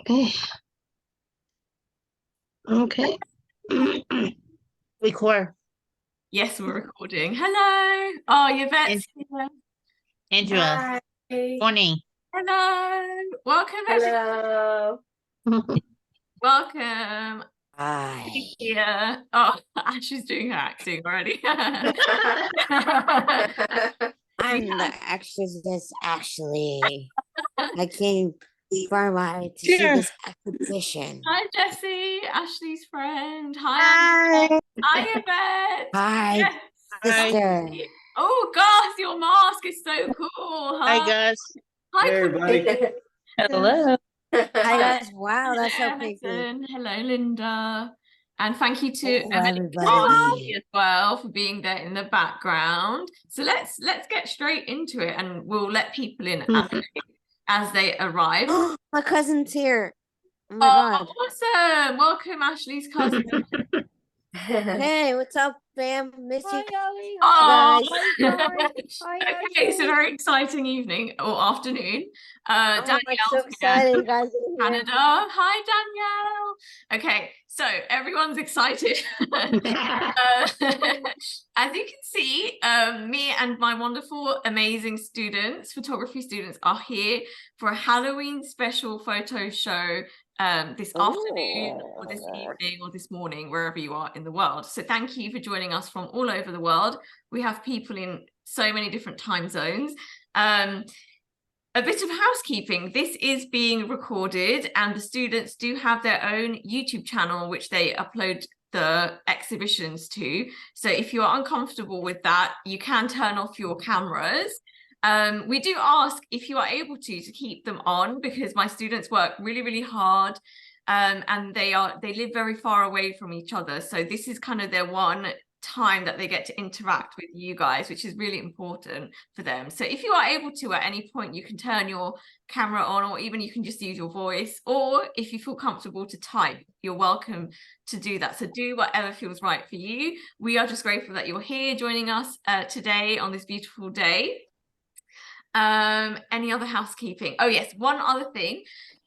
Okay. Okay. Record. Yes, we're recording. Hello. Oh, Yvette's here. Angela. Hi. Morning. Hello. Welcome, Hello. welcome. Hi. Here. Oh, Ashley's doing her acting already. I'm the exorcist, Ashley. I came to see this exhibition. Hi, Jessie, Ashley's friend. Hi, Hi, Hi, Yvette. hi, Yes. sister. Oh, gosh, your mask is so cool. Hi, guys. Hi, Hey, everybody. Hello. Hi, guys. Wow, that's so creepy. Emerson. Hello, Linda. And thank you to Hello, Emily everybody. as well for being there in the background. So let's get straight into it, and we'll let people in as they arrive. My cousin's here. Oh my Oh, god. awesome! Welcome, Ashley's cousin. Hey, what's up, fam? Miss you. Oh, guys. okay, it's a very exciting evening or afternoon. I'm so Danielle's excited, here. you guys are here. Canada. Hi, Danielle. Okay, so everyone's excited. As you can see, me and my wonderful, amazing students, photography students, are here for a Halloween special photo show this afternoon or this evening or this morning, wherever you are in the world. So thank you for joining us from all over the world. We have people in so many different time zones. A bit of housekeeping. This is being recorded and the students do have their own YouTube channel, which they upload the exhibitions to. So if you are uncomfortable with that, you can turn off your cameras. We do ask if you are able to keep them on, because my students work really, really hard. And they live very far away from each other. So this is kind of their one time that they get to interact with you guys, which is really important for them. So if you are able to at any point, you can turn your camera on, or even you can just use your voice, or if you feel comfortable to type, you're welcome to do that. So do whatever feels right for you. We are just grateful that you're here joining us today on this beautiful day. Any other housekeeping? Oh yes, one other thing.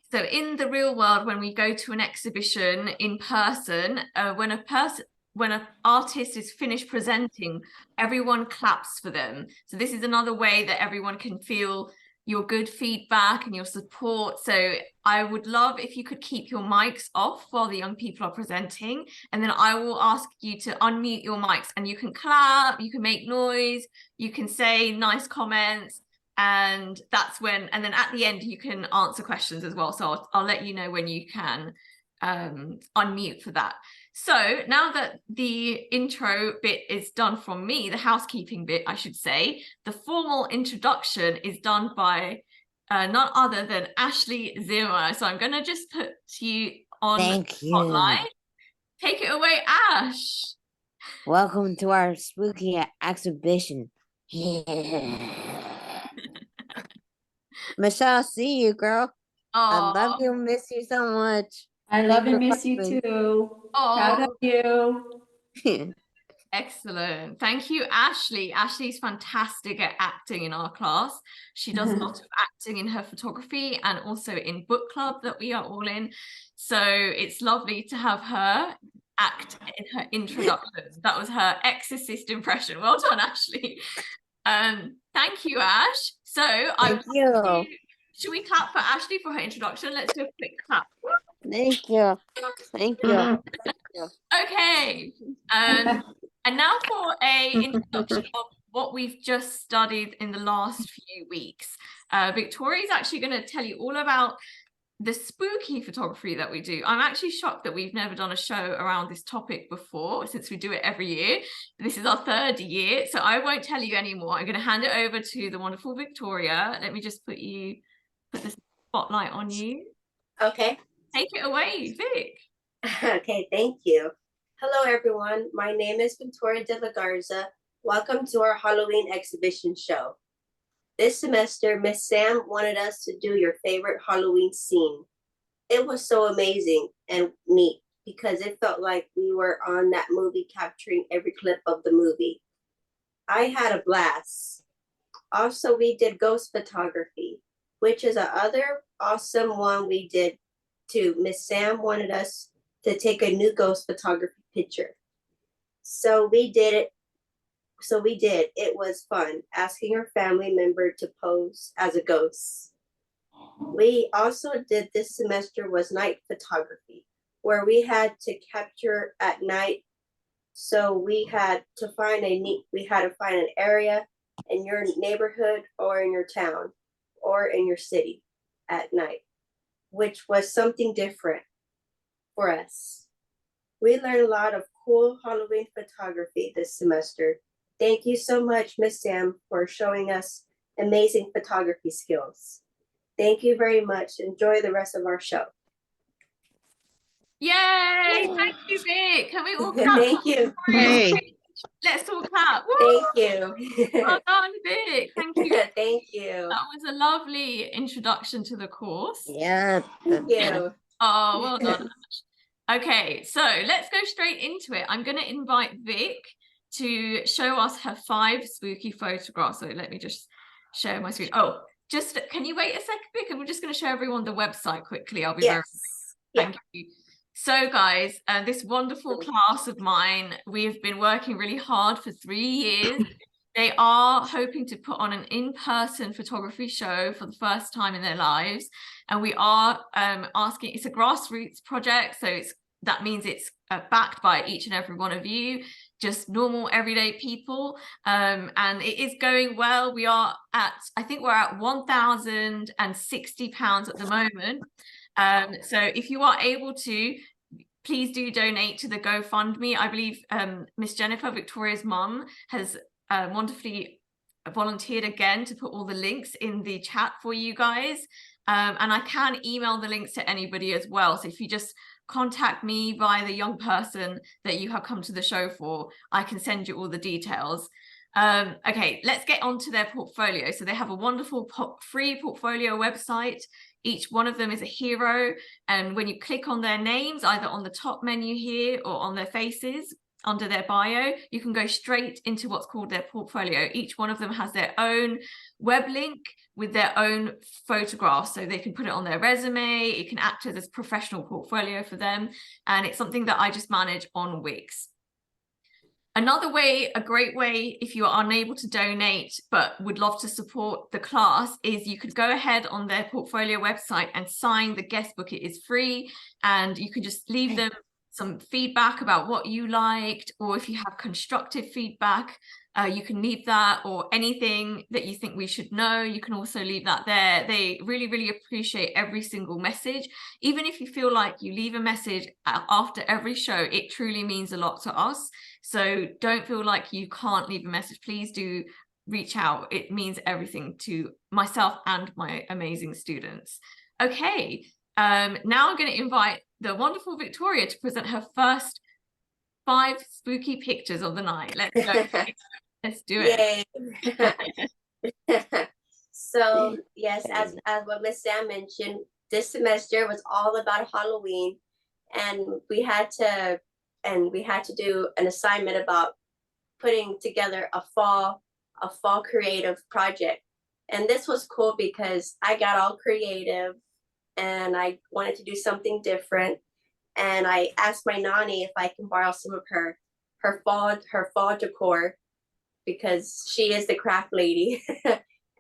So in the real world, when we go to an exhibition in person, when an artist is finished presenting, everyone claps for them. So this is another way that everyone can feel your good feedback and your support. So I would love if you could keep your mics off while the young people are presenting, and then I will ask you to unmute your mics and you can clap, you can make noise, you can say nice comments. And that's when, and then at the end you can answer questions as well. So I'll let you know when you can unmute for that. So now that the intro bit is done from me, the housekeeping bit, I should say, the formal introduction is done by none other than Ashley Zimmer. So I'm going to just put you on Thank you. spotlight. Take it away, Ash. Welcome to our spooky exhibition. Michelle, see you, girl. I love you, miss you so much. I love and miss you too. Proud of you. Excellent. Thank you, Ashley. Ashley's fantastic at acting in our class. She does a lot of acting in her photography and also in book club that we are all in. So it's lovely to have her act in her introduction. That was her exorcist impression. Well done, Ashley. Thank you, Ash. So Thank you. Should we clap for Ashley for her introduction? Let's do a quick clap. Thank you. Thank you. Okay. And now for a introduction of what we've just studied in the last few weeks. Victoria is actually going to tell you all about the spooky photography that we do. I'm actually shocked that we've never done a show around this topic before, since we do it every year. This is our third year, so I won't tell you anymore. I'm going to hand it over to the wonderful Victoria. Let me just put the spotlight on you. Okay. Take it away, Vic. Okay, thank you. Hello, everyone. My name is Victoria de la Garza. Welcome to our Halloween exhibition show. This semester, Miss Sam wanted us to do your favorite Halloween scene. It was so amazing and neat because it felt like we were on that movie, capturing every clip of the movie. I had a blast. Also, we did ghost photography, which is another awesome one we did Miss Sam wanted us to take a new ghost photography picture. So we did it. It was fun asking her family member to pose as a ghost. We also did this semester was night photography, where we had to capture at night. So we had to find an area in your neighborhood or in your town or in your city at night, which was something different for us. We learned a lot of cool Halloween photography this semester. Thank you so much, Miss Sam, for showing us amazing photography skills. Thank you very much. Enjoy the rest of our show. Yay! Thank you, Vic. Can we all clap? Thank you. Hey. Let's all clap. Thank you. Well done, Vic. Thank you. Thank you. That was a lovely introduction to the course. Yeah. Thank you. Oh, well done. Okay, so let's go straight into it. I'm going to invite Vic to show us her 5 spooky photographs. So let me just share my screen. Oh, just can you wait a second, Vic? And we're just going to show everyone the website quickly. I'll be very thank you. So guys, this wonderful class of mine, we have been working really hard for 3 years. They are hoping to put on an in-person photography show for the first time in their lives. And we are asking, it's a grassroots project. So that means it's backed by each and every one of you, just normal everyday people. And it is going well. We are at, I think we're at £1,060 at the moment. So if you are able to, please do donate to the GoFundMe. I believe Miss Jennifer, Victoria's mum, has wonderfully volunteered again to put all the links in the chat for you guys. And I can email the links to anybody as well. So if you just contact me via the young person that you have come to the show for, I can send you all the details. Okay, let's get on to their portfolio. So they have a wonderful free portfolio website. Each one of them is a hero. And when you click on their names, either on the top menu here or on their faces, under their bio, you can go straight into what's called their portfolio. Each one of them has their own web link with their own photographs, so they can put it on their resume. It can act as a professional portfolio for them, and it's something that I just manage on Wix. Another way, a great way, if you are unable to donate but would love to support the class, is you could go ahead on their portfolio website and sign the guest book. It is free, and you can just leave them some feedback about what you liked, or if you have constructive feedback, you can leave that, or anything that you think we should know, you can also leave that there. They really, really appreciate every single message. Even if you feel like you leave a message after every show, it truly means a lot to us. So don't feel like you can't leave a message. Please do reach out. It means everything to myself and my amazing students. Okay, now I'm going to invite the wonderful Victoria to present her first 5 spooky pictures of the night. Let's go. Let's do it. Yay. So yes, as what Miss Sam mentioned, this semester was all about Halloween, and we had to do an assignment about putting together a fall creative project. And this was cool because I got all creative and I wanted to do something different. And I asked my nanny if I can borrow some of her fall decor, because she is the craft lady.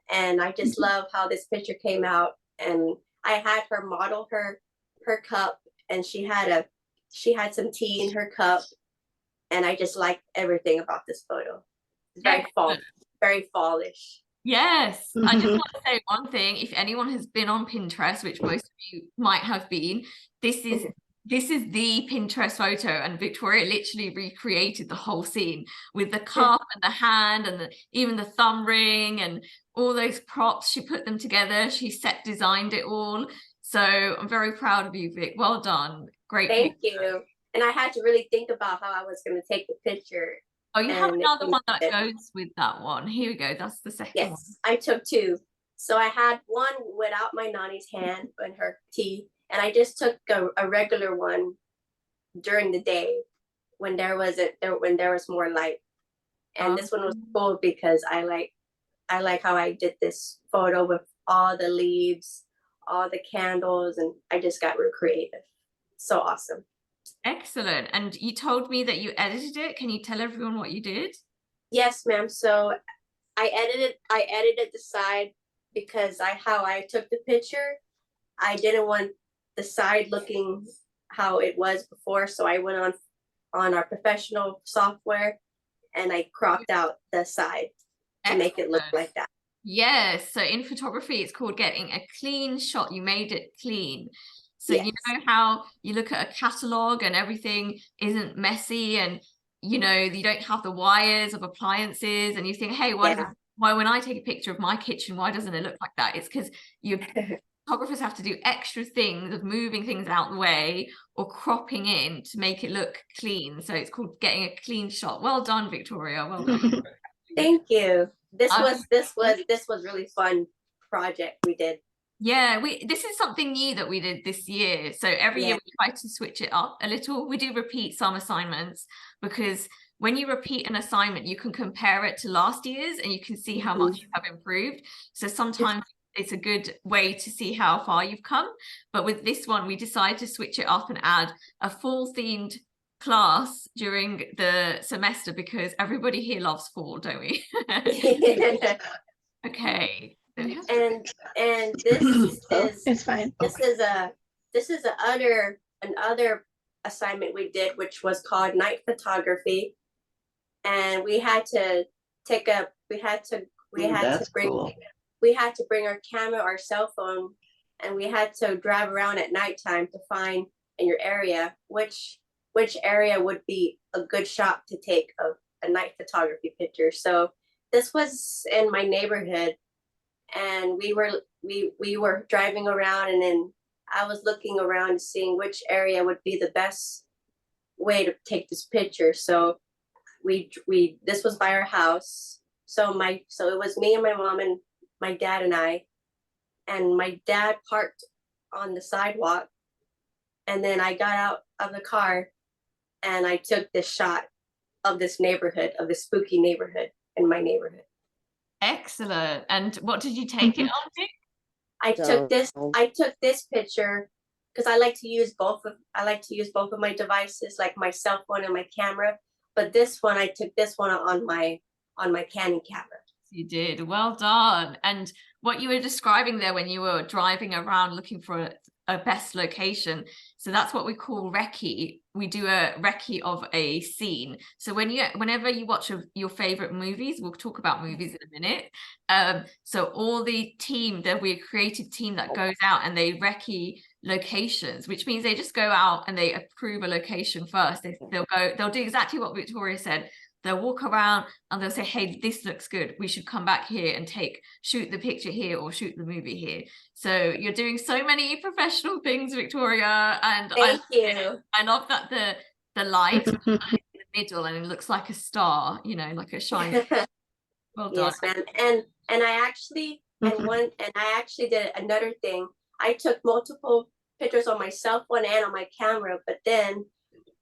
And I just love how this picture came out. And I had her model her cup, and she had some tea in her cup. And I just liked everything about this photo. Very fallish. Yes, I just want to say one thing. If anyone has been on Pinterest, which most of you might have been, this is the Pinterest photo, and Victoria literally recreated the whole scene with the cup and the hand and even the thumb ring and all those props. She put them together. She designed it all. So I'm very proud of you, Vic. Well done. Great. Thank you. And I had to really think about how I was going to take the picture. Oh, you have another one that goes with that one. Here we go. That's the second one. Yes, I took 2. So I had one without my nanny's hand and her tea. And I just took a regular one during the day when there was more light. And this one was cool because I like how I did this photo with all the leaves, all the candles, and I just got real creative. So awesome. Excellent. And you told me that you edited it. Can you tell everyone what you did? Yes, ma'am. So I edited the side because how I took the picture, I didn't want the side looking how it was before. So I went on our professional software and I cropped out the side to make it look like that. Yes. So in photography, it's called getting a clean shot. You made it clean. So Yes. you know how you look at a catalog and everything isn't messy, and you know you don't have the wires of appliances, and you think, hey, why when I take a picture of my kitchen, why doesn't it look like that? It's because you photographers have to do extra things of moving things out the way or cropping in to make it look clean. So it's called getting a clean shot. Well done, Victoria. Well done. Thank you. This was really fun project we did. Yeah, this is something new that we did this year. So every year we try to switch it up a little. We do repeat some assignments because when you repeat an assignment, you can compare it to last year's and you can see how much you have improved. So sometimes it's a good way to see how far you've come. But with this one, we decided to switch it up and add a fall themed class during the semester because everybody here loves fall, don't we? Okay. And this is It's fine. this is another assignment we did, which was called night photography, and we had to bring our camera, our cell phone, and we had to drive around at nighttime to find in your area which area would be a good shot to take a night photography picture. So this was in my neighborhood. And we were driving around, and then I was looking around seeing which area would be the best way to take this picture. So this was by our house. So it was me and my mom and my dad and I, and my dad parked on the sidewalk, and then I got out of the car and I took this shot of this neighborhood, of this spooky neighborhood in my neighborhood. Excellent. And what did you take it on to? I took this picture because I like to use both of my devices, like my cell phone and my camera. But this one, I took this one on my Canon camera. You did. Well done. And what you were describing there when you were driving around looking for a best location, so that's what we call recce. We do a recce of a scene. So whenever you watch your favorite movies, we'll talk about movies in a minute. So all the team, there'll be a creative team that goes out and they recce locations, which means they just go out and they approve a location first. They'll do exactly what Victoria said. They'll walk around and they'll say, hey, this looks good. We should come back here and shoot the picture here or shoot the movie here. So you're doing so many professional things, Victoria. And Thank you. I love that the light in the middle and it looks like a star, like a shiny. Well done. Yes, ma'am. And I actually did another thing. I took multiple pictures on my cell phone and on my camera, but then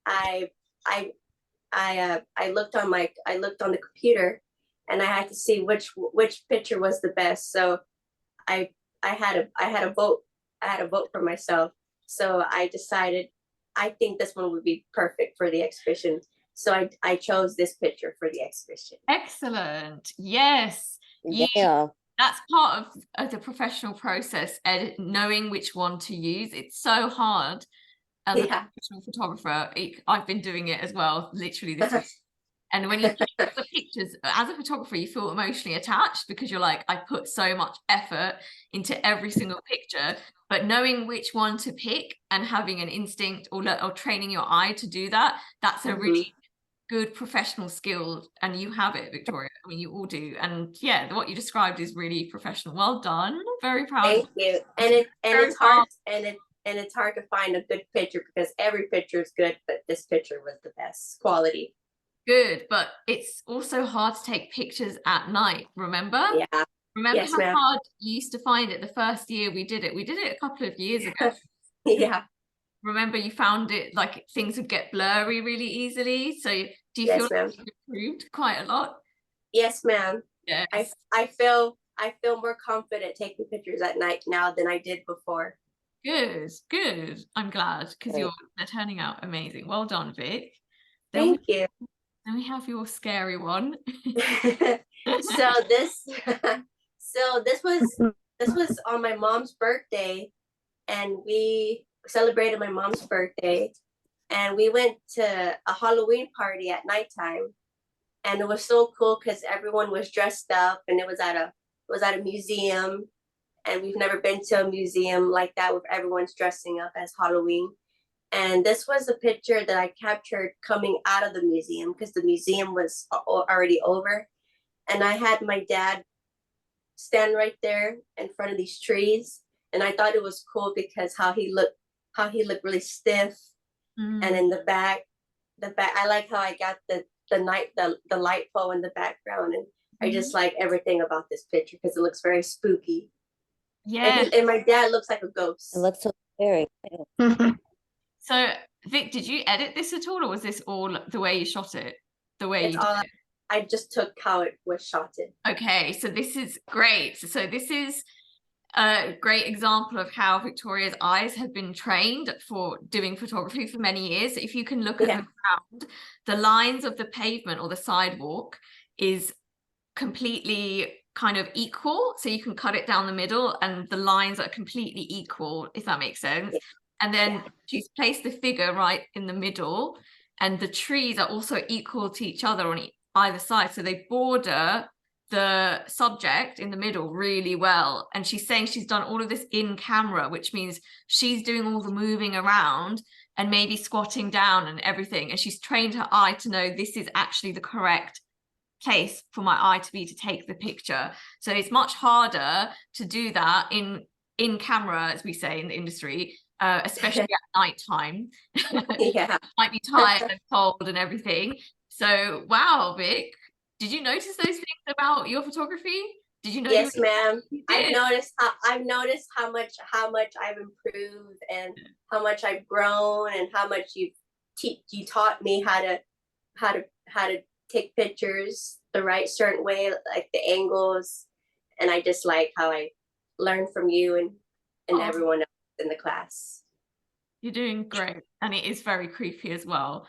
I looked on the computer and I had to see which picture was the best. So I had a vote for myself. So I decided I think this one would be perfect for the exhibition. So I chose this picture for the exhibition. Excellent. Yes. Yeah. That's part of the professional process, knowing which one to use. It's so hard. As a professional photographer, I've been doing it as well, literally this week. And when you take the pictures, as a photographer, you feel emotionally attached because you're like, I put so much effort into every single picture. But knowing which one to pick and having an instinct or training your eye to do that, that's a really good professional skill. And you have it, Victoria. I mean, you all do. And yeah, what you described is really professional. Well done. Very proud. Thank you. And it's hard. And it's hard to find a good picture because every picture is good, but this picture was the best quality. Good, but it's also hard to take pictures at night, remember? Yeah. Remember how hard you used to find it the first year we did it? We did it a couple of years ago. Yeah. Remember you found it like things would get blurry really easily. So do you feel like you've improved quite a lot? Yes, ma'am. Yes. I feel I feel more confident taking pictures at night now than I did before. Good, good. I'm glad because Great. they're turning out amazing. Well done, Vic. Thank you. Then we have your scary one. So this was on my mom's birthday, and we celebrated my mom's birthday, and we went to a Halloween party at nighttime, and it was so cool because everyone was dressed up, and it was at a museum, and we've never been to a museum like that where everyone's dressing up as Halloween. And this was a picture that I captured coming out of the museum because the museum was already over. And I had my dad stand right there in front of these trees. And I thought it was cool because how he looked really stiff. And in the back, I like how I got the light pole in the background. And I just like everything about this picture because it looks very spooky. Yeah. And my dad looks like a ghost. It looks so scary. So, Vic, did you edit this at all, or was this all the way you shot it? The way It's you all did it? I just took how it was shotted. Okay, so this is great. So this is a great example of how Victoria's eyes have been trained for doing photography for many years. If you can look at the ground, the lines of the pavement or the sidewalk is completely kind of equal. So you can cut it down the middle and the lines are completely equal, if that makes sense. Yeah. And then she's placed the figure right in the middle, and the trees are also equal to each other on either side. So they border the subject in the middle really well. And she's saying she's done all of this in camera, which means she's doing all the moving around and maybe squatting down and everything. And she's trained her eye to know this is actually the correct place for my eye to be to take the picture. So it's much harder to do that in camera, as we say in the industry, especially at night time. Yeah. Might be tired and cold and everything. So wow, Vic, did you notice those things about your photography? Did you know? Yes, ma'am. I've noticed how much I've improved and how much I've grown and how much you taught me how to take pictures the right certain way, like the angles. And I just like how I learned from you and everyone else in the class. You're doing great. And it is very creepy as well,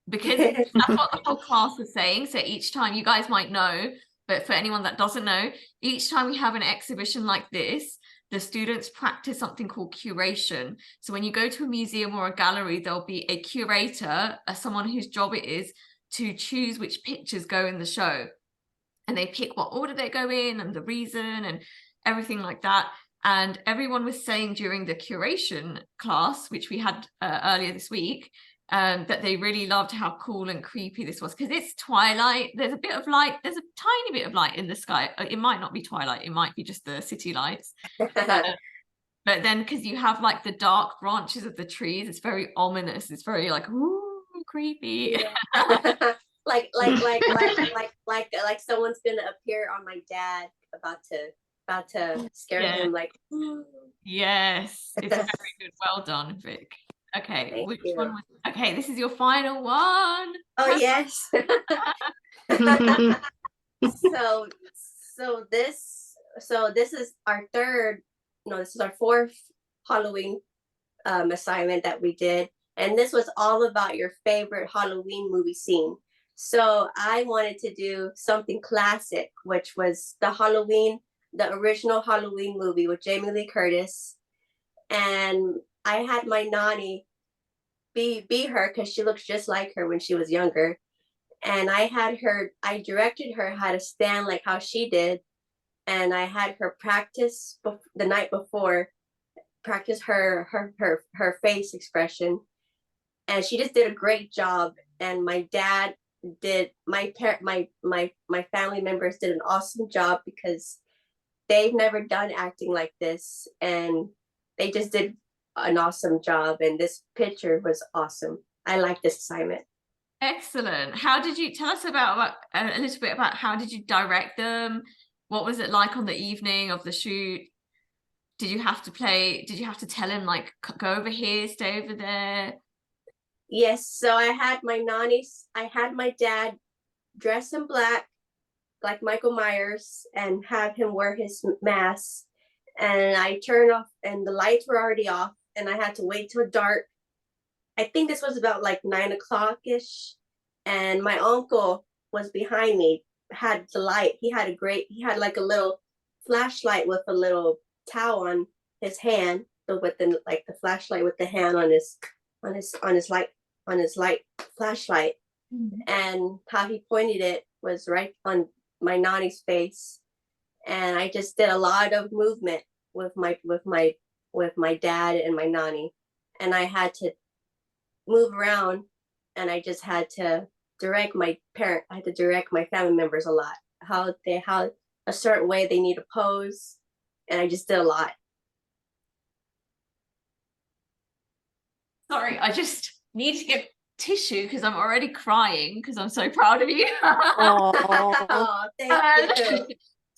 because that's what the whole class is saying. So each time, you guys might know, but for anyone that doesn't know, each time we have an exhibition like this, the students practice something called curation. So when you go to a museum or a gallery, there'll be a curator, someone whose job it is to choose which pictures go in the show. And they pick what order they go in and the reason and everything like that. And everyone was saying during the curation class, which we had earlier this week, that they really loved how cool and creepy this was, because it's twilight. There's a bit of light. There's a tiny bit of light in the sky. It might not be twilight. It might be just the city lights. But then because you have like the dark branches of the trees, it's very ominous. It's very like, ooh, creepy. Yeah. like someone's gonna appear on my dad about to scare him, like yes, it's very good. Well done, Vic. Okay, Thank which you. one was okay? This is your final one. Oh yes. This is our fourth Halloween assignment that we did, and this was all about your favorite Halloween movie scene. So I wanted to do something classic, which was the original Halloween movie with Jamie Lee Curtis. And I had my nanny be her because she looks just like her when she was younger. And I directed her how to stand like how she did. And I had her practice the night before, practice her face expression. And she just did a great job. And my dad did, my family members did an awesome job because they've never done acting like this, and they just did an awesome job. And this picture was awesome. I like this assignment. Excellent. How did you tell us about a little bit about how did you direct them? What was it like on the evening of the shoot? Did you have to tell him like, go over here, stay over there? Yes, so I had my dad dress in black, like Michael Myers and have him wear his mask. And I turned off, and the lights were already off, and I had to wait till dark. I think this was about like 9 o'clock ish, and my uncle was behind me, had the light. He had like a little flashlight with a little towel on his hand, but with the flashlight with the hand on his light flashlight. And how he pointed it was right on my nanny's face, and I just did a lot of movement with my dad and my nanny, and I had to move around, and I just had to direct my family members a lot, how a certain way they need to pose, and I just did a lot. Sorry, I just need to get tissue because I'm already crying because I'm so proud of you. Oh, thank you.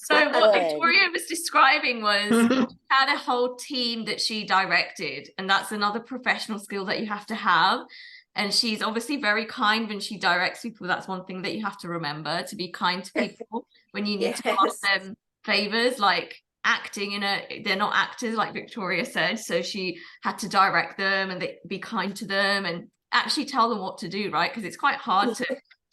So what Good. Victoria was describing was she had a whole team that she directed, and that's another professional skill that you have to have. And she's obviously very kind when she directs people. That's one thing that you have to remember, to be kind to people when you need to ask them favors, like acting they're not actors, like Victoria said. So she had to direct them and be kind to them and actually tell them what to do, right? Because it's quite hard to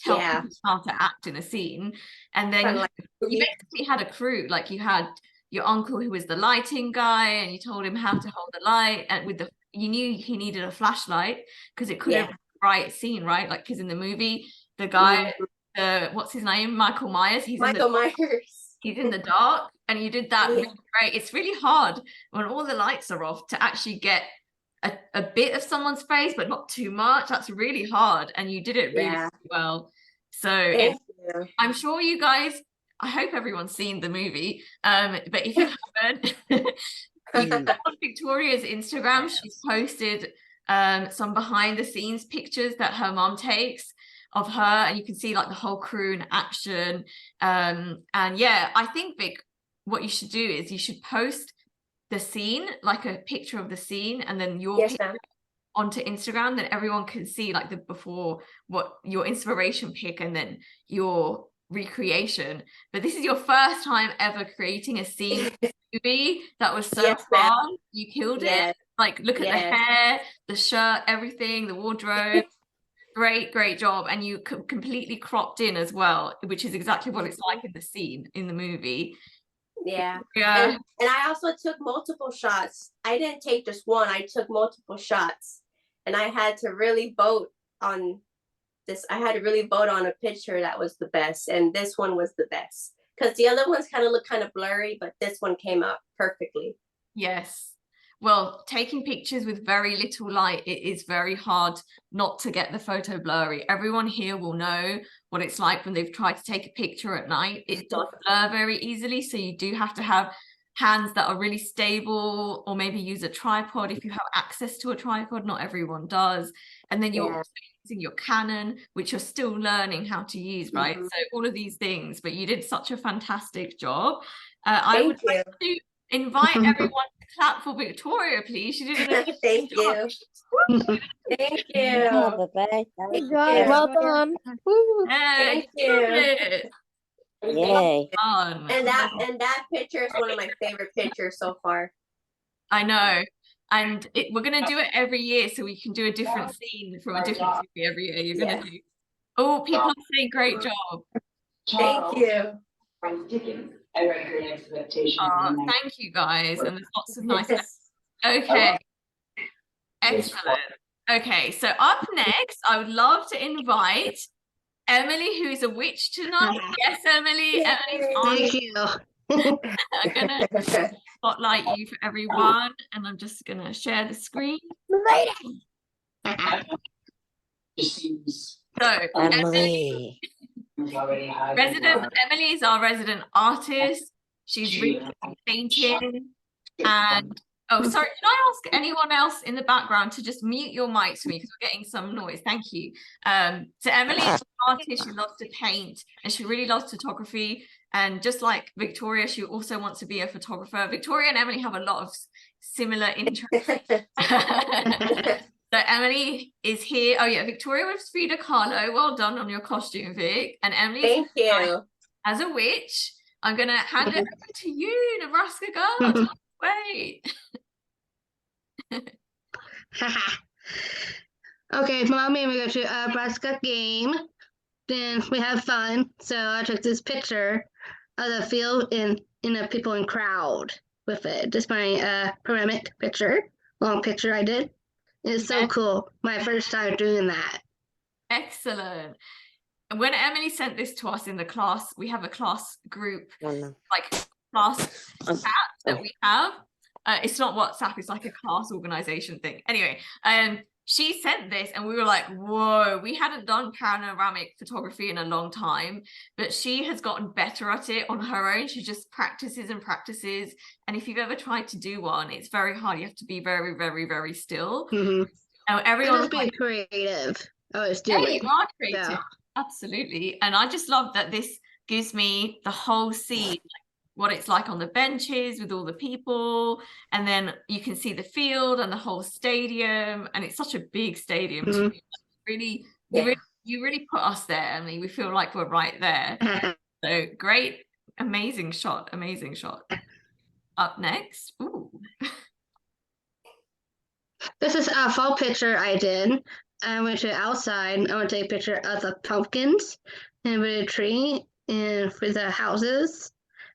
tell people how to act in a scene. And then you basically had a crew, like you had your uncle who was the lighting guy, and you told him how to hold the light, and you knew he needed a flashlight because it could have been a bright scene, right? Like, because in the movie, the guy, what's his name, Michael Myers, he's in the dark, and you did that really great. It's really hard when all the lights are off to actually get a bit of someone's face, but not too much. That's really hard, and you did it really well. So I'm sure you guys, I hope everyone's seen the movie, but if you haven't, on Victoria's Instagram, she's posted some behind the scenes pictures that her mom takes of her, and you can see like the whole crew in action. And yeah, I think, Vic, what you should do is you should post the scene, like a picture of the scene, and then your picture onto Instagram, then everyone can see like the before, what your inspiration pic, and then your recreation. But this is your first time ever creating a scene movie. That was so fun. You killed it. Like, look at the hair, the shirt, everything, the wardrobe. Great job. And you completely cropped in as well, which is exactly what it's like in the scene in the movie. And I also took multiple shots. I didn't take just one, I took multiple shots, and I had to really vote on this. I had to really vote on a picture that was the best, and this one was the best because the other ones look kind of blurry, but this one came out perfectly. Yes. Well, taking pictures with very little light, it is very hard not to get the photo blurry. Everyone here will know what it's like when they've tried to take a picture at night. It does blur very easily, so you do have to have hands that are really stable, or maybe use a tripod if you have access to a tripod. Not everyone does. And then you're also using your Canon, which you're still learning how to use, right? So all of these things, but you did such a fantastic job. I would like to invite everyone to clap for Victoria, please. She did an Thank you. Thank you. Welcome. Thank you. Yay. And that picture is one of my favorite pictures so far. I know. And we're going to do it every year, so we can do a different scene from a different movie every year. You're going to do. Oh, people are saying great job. Thank you. Thank you, guys. And there's lots of nice. Okay. Excellent. Okay, so up next, I would love to invite Emily, who's a witch tonight. Yes, Emily. Emily's on. Thank you. I'm going to spotlight you for everyone, and I'm just going to share the screen. So, Emily. Emily is our resident artist. She's really painting. And oh, sorry, can I ask anyone else in the background to just mute your mics for me, because we're getting some noise. Thank you. So Emily is an artist. She loves to paint, and she really loves photography. And just like Victoria, she also wants to be a photographer. Victoria and Emily have a lot of similar interests. So Emily is here. Oh yeah, Victoria was Frida Kahlo. Well done on your costume, Vic. And Emily, thank you. as a witch. I'm gonna hand it over to you, Nebraska girl. Wait. Okay, mommy and we go to a Nebraska game. Then we have fun. So I took this picture of the field and the people in crowd with it. Just my panoramic picture, long picture I did. It's so cool. My first time doing that. Excellent. And when Emily sent this to us in the class, we have a class group, like class chat that we have. It's not WhatsApp, it's like a class organization thing. Anyway, she sent this and we were like, whoa, we hadn't done panoramic photography in a long time, but she has gotten better at it on her own. She just practices and practices. And if you've ever tried to do one, it's very hard. You have to be very, very, very still. Everyone Just be creative. Always do it. You are creative. Yeah. Absolutely. And I just love that this gives me the whole scene, like what it's like on the benches with all the people, and then you can see the field and the whole stadium, and it's such a big stadium too. Really, you really put us there. I mean, we feel like we're right there. So great, amazing shot. Up next, ooh. This is a fall picture I did. I went to outside. I want to take a picture of the pumpkins and with a tree and for the houses.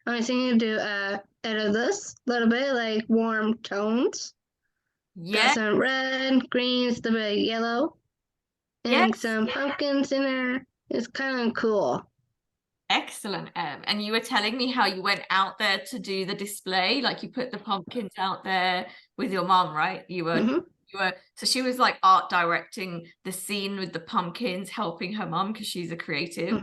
I was thinking to edit this a little bit, like warm tones. Yeah. Got some red, green, a little bit of yellow, and some pumpkins in there. It's kind of cool. Excellent, and you were telling me how you went out there to do the display, like you put the pumpkins out there with your mom, right? You were, so she was like art directing the scene with the pumpkins, helping her mom because she's a creative.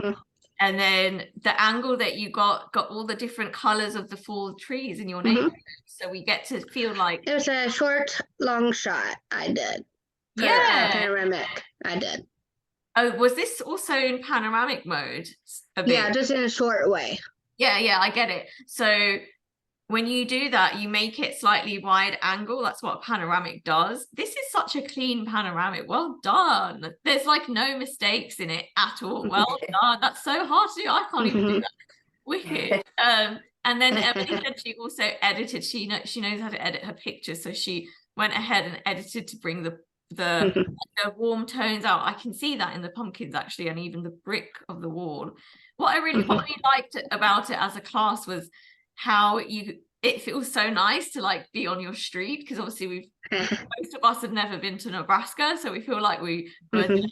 And then the angle that you got all the different colors of the fall trees in your neighborhood. So we get to feel like it was a short, long shot I did. Panoramic I did. Oh, was this also in panoramic mode? Yeah, just in a short way. Yeah, I get it. So when you do that, you make it slightly wide angle. That's what a panoramic does. This is such a clean panoramic. Well done. There's like no mistakes in it at all. Well done. That's so hard to do. I can't even do that. Wicked. And then Emily said she also edited. She knows how to edit her pictures. So she went ahead and edited to bring the warm tones out. I can see that in the pumpkins actually, and even the brick of the wall. What I really liked about it as a class was how it feels so nice to like be on your street, because obviously most of us have never been to Nebraska, so we feel like we and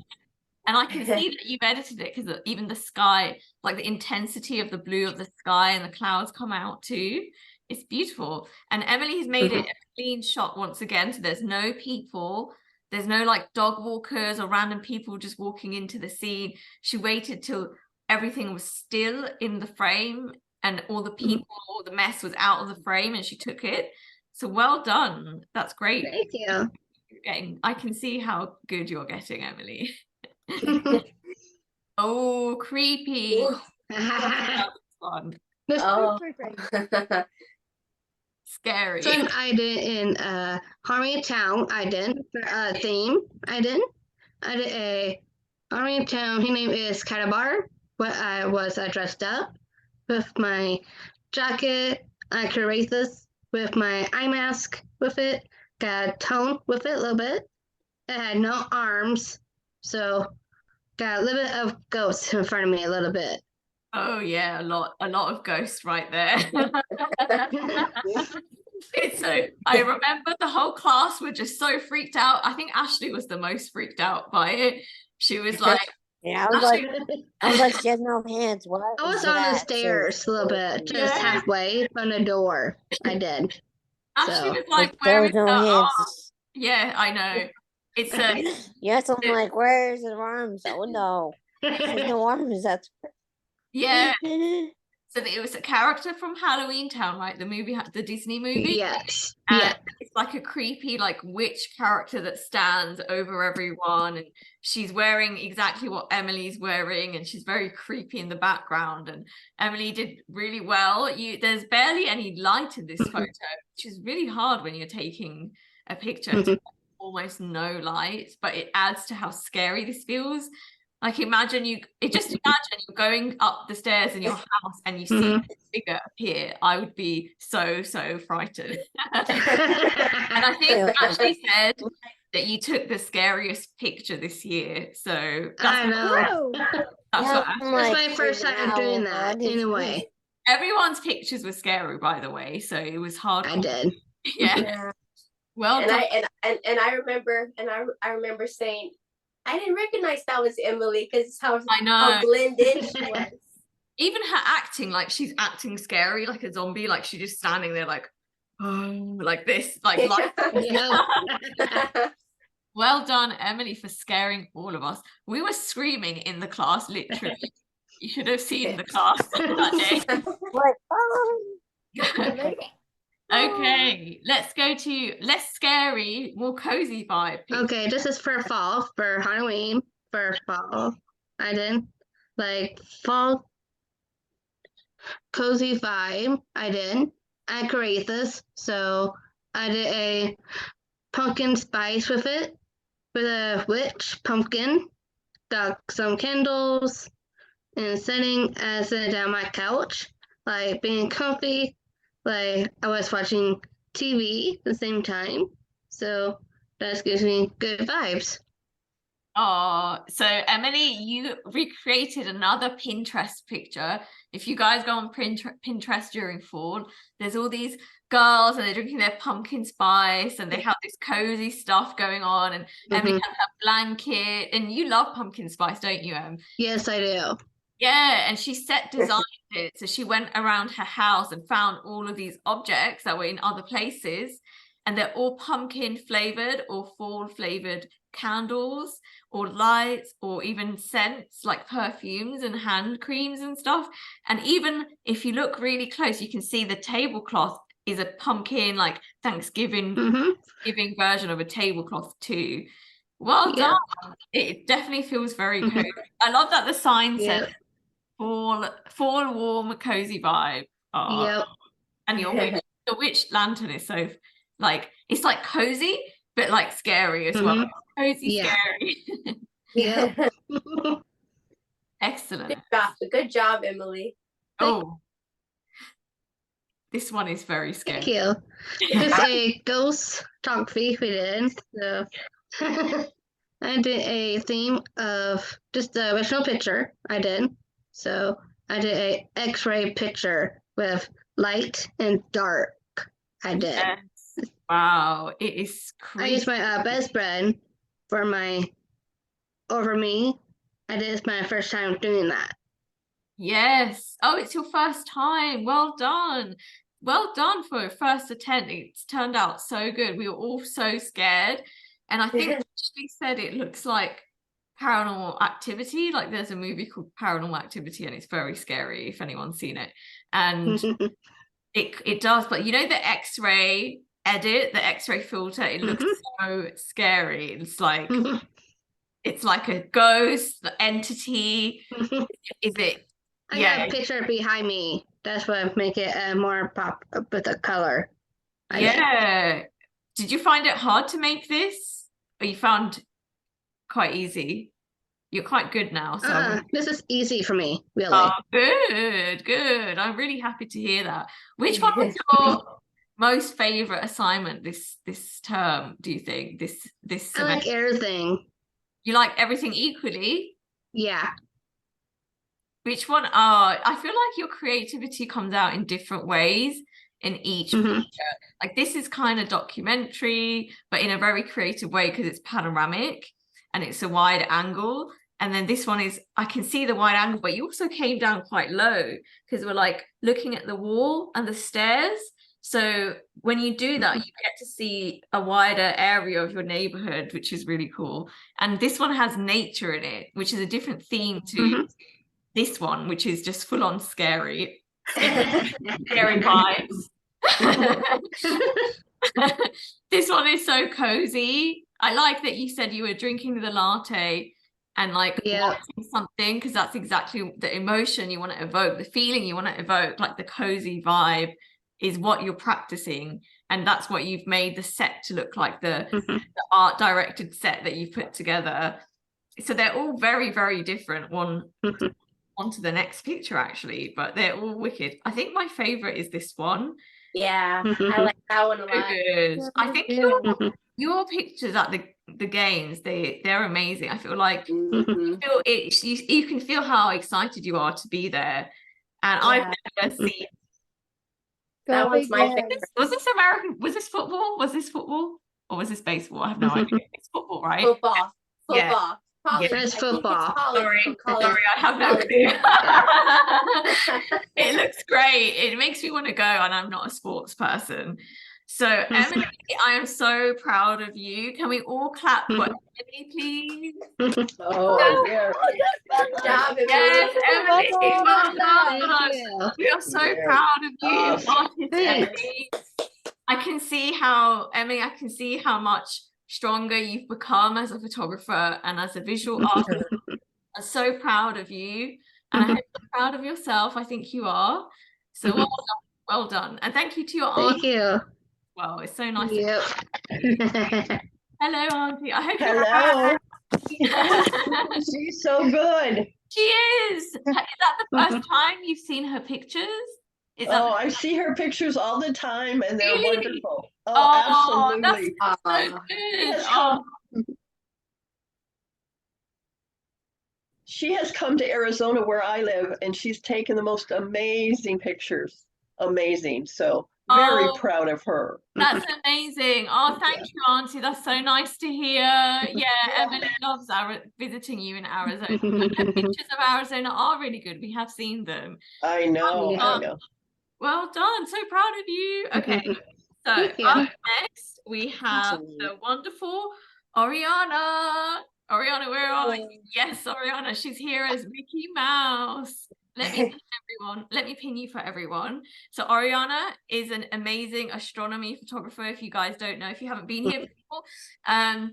I can see that you've edited it, because even the sky, like the intensity of the blue of the sky and the clouds come out too. It's beautiful. And Emily has made it a clean shot once again, so there's no people, there's no like dog walkers or random people just walking into the scene. She waited till everything was still in the frame and all the people, all the mess was out of the frame, and she took it. So well done. That's great. Thank you. I can see how good you're getting, Emily. Oh, creepy. That was fun. Scary. So I did in Harmony Town. I did for a theme. I did a Harmony Town. His name is Catabar. But I was dressed up with my jacket. I created this with my eye mask with it. Got a tone with it a little bit. It had no arms, so got a little bit of ghosts in front of me a little bit. Oh yeah, a lot of ghosts right there. So I remember the whole class were just so freaked out. I think Ashley was the most freaked out by it. She was like, yeah, I was like, she has no hands. What? I was on the stairs a little bit, just halfway from the door. I did. Ashley was like, where is no her arm? hands. Yeah, I know. It's yes, I'm like, where's her arms? Oh no, there's no arms. That's yeah. So it was a character from Halloween Town, right? The movie, the Disney movie. Yes. And it's like a creepy, like witch character that stands over everyone, and she's wearing exactly what Emily's wearing, and she's very creepy in the background. And Emily did really well. There's barely any light in this photo, which is really hard when you're taking a picture. To almost no light, but it adds to how scary this feels. Like imagine you're going up the stairs in your house and you see Mhm. this figure appear. I would be so frightened. And I think you actually said that you took the scariest picture this year. So I know. that's what That's my first time doing that in a way. everyone's pictures were scary, by the way. So it was hard. I did. Yeah. Yeah. Well And done. I remember saying, I didn't recognize that was Emily because how I know. how blended she was. Even her acting, like she's acting scary, like a zombie, like she's just standing there like, oh, like this, like Yeah. well done, Emily, for scaring all of us. We were screaming in the class, literally. You should have seen the class that day. Okay, let's go to less scary, more cozy vibe. Okay, this is for fall, for Halloween, for fall. I did like fall cozy vibe. I create this, so I did a pumpkin spice with it, with a witch pumpkin, got some candles, and sitting as it on my couch, like being comfy, like I was watching TV at the same time. So that gives me good vibes. Oh, so Emily, you recreated another Pinterest picture. If you guys go on Pinterest during fall, there's all these girls and they're drinking their pumpkin spice and they have this cozy stuff going on. And Emily has her blanket. And you love pumpkin spice, don't you, Em? Yes, I do. Yeah, and she designed it. So she went around her house and found all of these objects that were in other places. And they're all pumpkin flavored or fall flavored candles or lights or even scents like perfumes and hand creams and stuff. And even if you look really close, you can see the tablecloth is a pumpkin, like Thanksgiving giving version of a tablecloth too. Well done. It definitely feels very cozy. I love that the sign says fall warm cozy vibe. Oh. Yep. And your witch lantern is so like it's like cozy but like scary as well. Cozy, scary. Yeah. Excellent. Good job, Emily. Oh, this one is very scary. Thank you. It's a ghost photography we did. So I did a theme of just the original picture I did. So I did a X-ray picture with light and dark. I did. Yes. Wow, it is I used my best friend over me. I did it's my first time doing that. Yes. Oh, it's your first time. Well done. Well done for a first attempt. It's turned out so good. We were all so scared. And I think she said it looks like Paranormal Activity. Like there's a movie called Paranormal Activity and it's very scary if anyone's seen it. And it does, but you know the X-ray edit, the X-ray filter, it looks so scary. It's like it's like a ghost entity. Is it? I got a picture behind me. That's what make it more pop with the color. Did you find it hard to make this, or you found quite easy? You're quite good now. So this is easy for me, really. Oh, good. I'm really happy to hear that. Which one was your most favorite assignment this term, do you think? This semester? I like everything. You like everything equally? Yeah. Which one? I feel like your creativity comes out in different ways in each picture. Like this is kind of documentary, but in a very creative way because it's panoramic and it's a wide angle. And then this one is, I can see the wide angle, but you also came down quite low because we're like looking at the wall and the stairs. So when you do that, you get to see a wider area of your neighborhood, which is really cool. And this one has nature in it, which is a different theme to this one, which is just full on scary. Scary vibes. This one is so cozy. I like that you said you were drinking the latte and like watching something, because that's exactly the emotion you want to evoke, the feeling you want to evoke, like the cozy vibe is what you're practicing, and that's what you've made the set to look like, the art directed set that you've put together. so they're all very, very different. One onto the next picture actually, but they're all wicked. I think my favorite is this one. Yeah, I like that one a So lot. good. I think Yeah. your pictures at the games, they're amazing. I feel like Mhm. feel it, you can feel how excited you are to be there. And I've never seen That Go one's Big my Red. favorite. was this American, was this football? Was this football? Or was this baseball? I have no idea. It's football, right? Football. Yeah. Football. College. It's I think football. college. Sorry, College. sorry, I have no college. clue. It looks great. It makes me want to go, and I'm not a sports person. So, Emily, I am so proud of you. Can we all clap for Emily, please? Oh, yeah. Good job, Yes, Emily. Emily. Well Thank done. you. We are so Yes. proud of you, Awesome. artist Thanks. Emily. I can see how, Emily, I can see how much stronger you've become as a photographer and as a visual artist. I'm so proud of you, and I hope you're proud of yourself. I think you are. So well done, well done. And thank you to your aunt. Thank you. Well, it's so nice. Yep. Hello, Auntie. I hope Hello. you're She's so good. She is. Is that the first time you've seen her pictures? Is that Oh, I see her pictures all the time and they're Really? wonderful. Oh, Oh, that's absolutely. so Aw. good. Yes, Oh, She has come to Arizona where I live and she's taken the most amazing pictures. Amazing. So very Oh. proud of her. that's amazing. Oh, thank you, Auntie. That's so nice to hear. Yeah, Emily loves visiting you in Arizona. The pictures of Arizona are really good. We have seen them. I know. I done. know. Well done. So proud of you. Okay, so Thank you. up next we have the wonderful Oriana. Oriana, where are you? Yes, Oriana, she's here as Mickey Mouse. Let me pin everyone. Let me pin you for everyone. So Oriana is an amazing astronomy photographer. If you guys don't know, if you haven't been here before,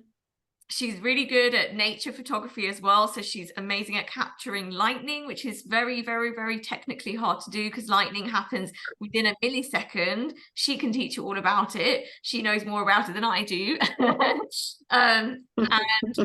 she's really good at nature photography as well. So she's amazing at capturing lightning, which is very, very, very technically hard to do because lightning happens within a millisecond. She can teach you all about it. She knows more about it than I do. And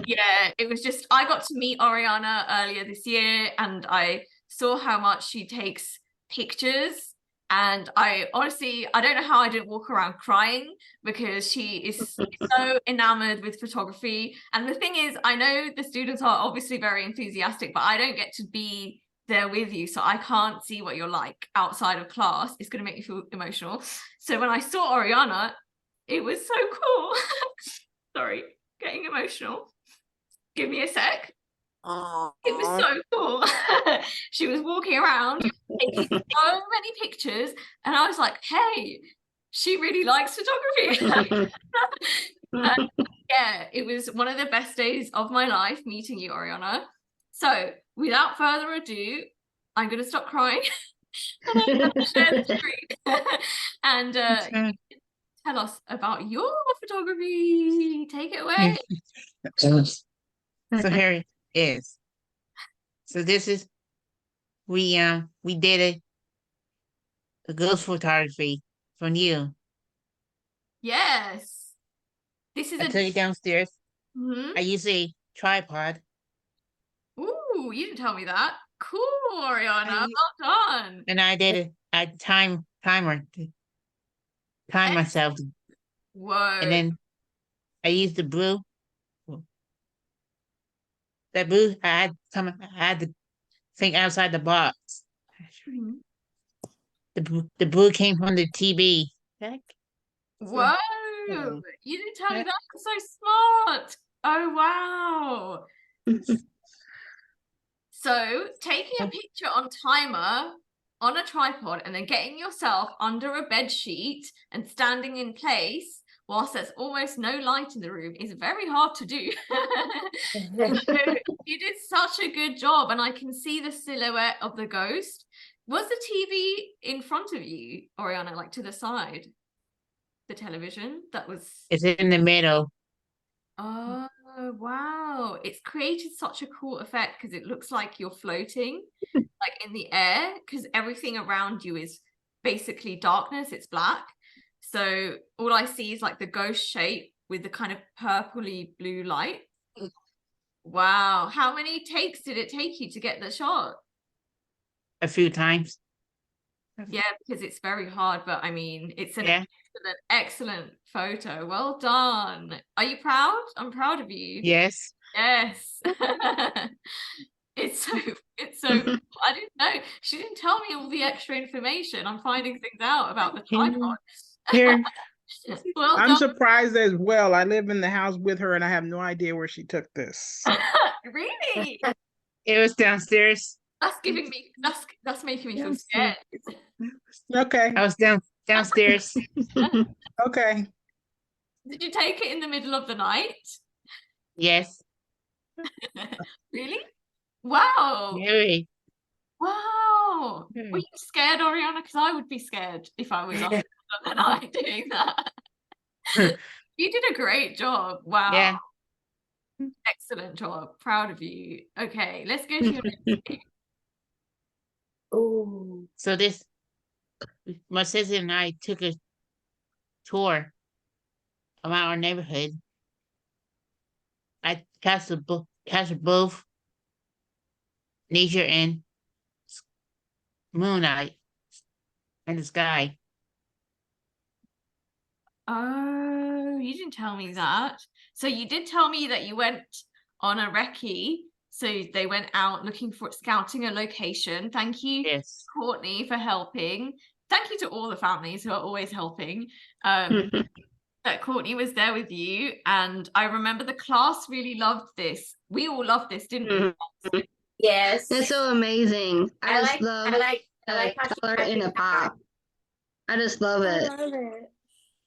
yeah, it was just, I got to meet Oriana earlier this year and I saw how much she takes pictures. And I honestly, I don't know how I didn't walk around crying because she is so enamored with photography. And the thing is, I know the students are obviously very enthusiastic, but I don't get to be there with you. So I can't see what you're like outside of class. It's going to make me feel emotional. So when I saw Oriana, it was so cool. Sorry, getting emotional. Give me a sec. It was so cool. She was walking around taking so many pictures and I was like, hey, she really likes photography. Yeah, it was one of the best days of my life meeting you, Oriana. So without further ado, I'm going to stop crying and I'm going to share the screen and tell us about your photography. Take it away. So here it is. So this is we did a ghost photography from you. Yes. This is I took it downstairs. Mhm. I used a tripod. Ooh, you didn't tell me that. Cool, Oriana. I- Well done. And I did a timer to time myself. Whoa. And then I used the blue. That blue, I had to think outside the box. Mhm. The blue came from the TV. Heck. Whoa. Yeah. You didn't tell me Yeah. that. That's so smart. Oh, wow. So taking a picture on timer on a tripod and then getting yourself under a bed sheet and standing in place whilst there's almost no light in the room is very hard to do. So you did such a good job and I can see the silhouette of the ghost. Was the TV in front of you, Oriana, like to the side? The television that was... It's in the middle. Oh, wow. It's created such a cool effect because it looks like you're floating like in the air because everything around you is basically darkness. It's black. So all I see is like the ghost shape with the kind of purpley blue light. Wow. How many takes did it take you to get the shot? A few times. Yeah, because it's very hard, but I mean, it's an Yeah. excellent photo. Well done. Are you proud? I'm proud of you. Yes. Yes. It's so I didn't know. She didn't tell me all the extra information. I'm finding things out about the tripod. Here, Well I'm done. surprised as well. I live in the house with her and I have no idea where she took this. Really? It was downstairs. That's giving me that's making me feel scared. Okay, I was downstairs. okay. Did you take it in the middle of the night? Yes. Really? Wow. Very. Wow. Hmm. Were you scared, Oriana? Because I would be scared if I was up in the middle of the night doing that. You did a great job. Wow. Yeah. Excellent job. Proud of you. Okay, let's go to your next game. Ooh. So this, my sister and I took a tour around our neighborhood. I captured both nature and moonlight in the sky. Oh, you didn't tell me that. So you did tell me that you went on a recce. So they went out looking for scouting a location. Thank you, Yes. Courtney, for helping. Thank you to all the families who are always helping. That Courtney was there with you, and I remember the class really loved this. We all loved this, didn't we? Yes. It's so amazing. I just love I like how she color touches in a the pop. I just love I it. love it.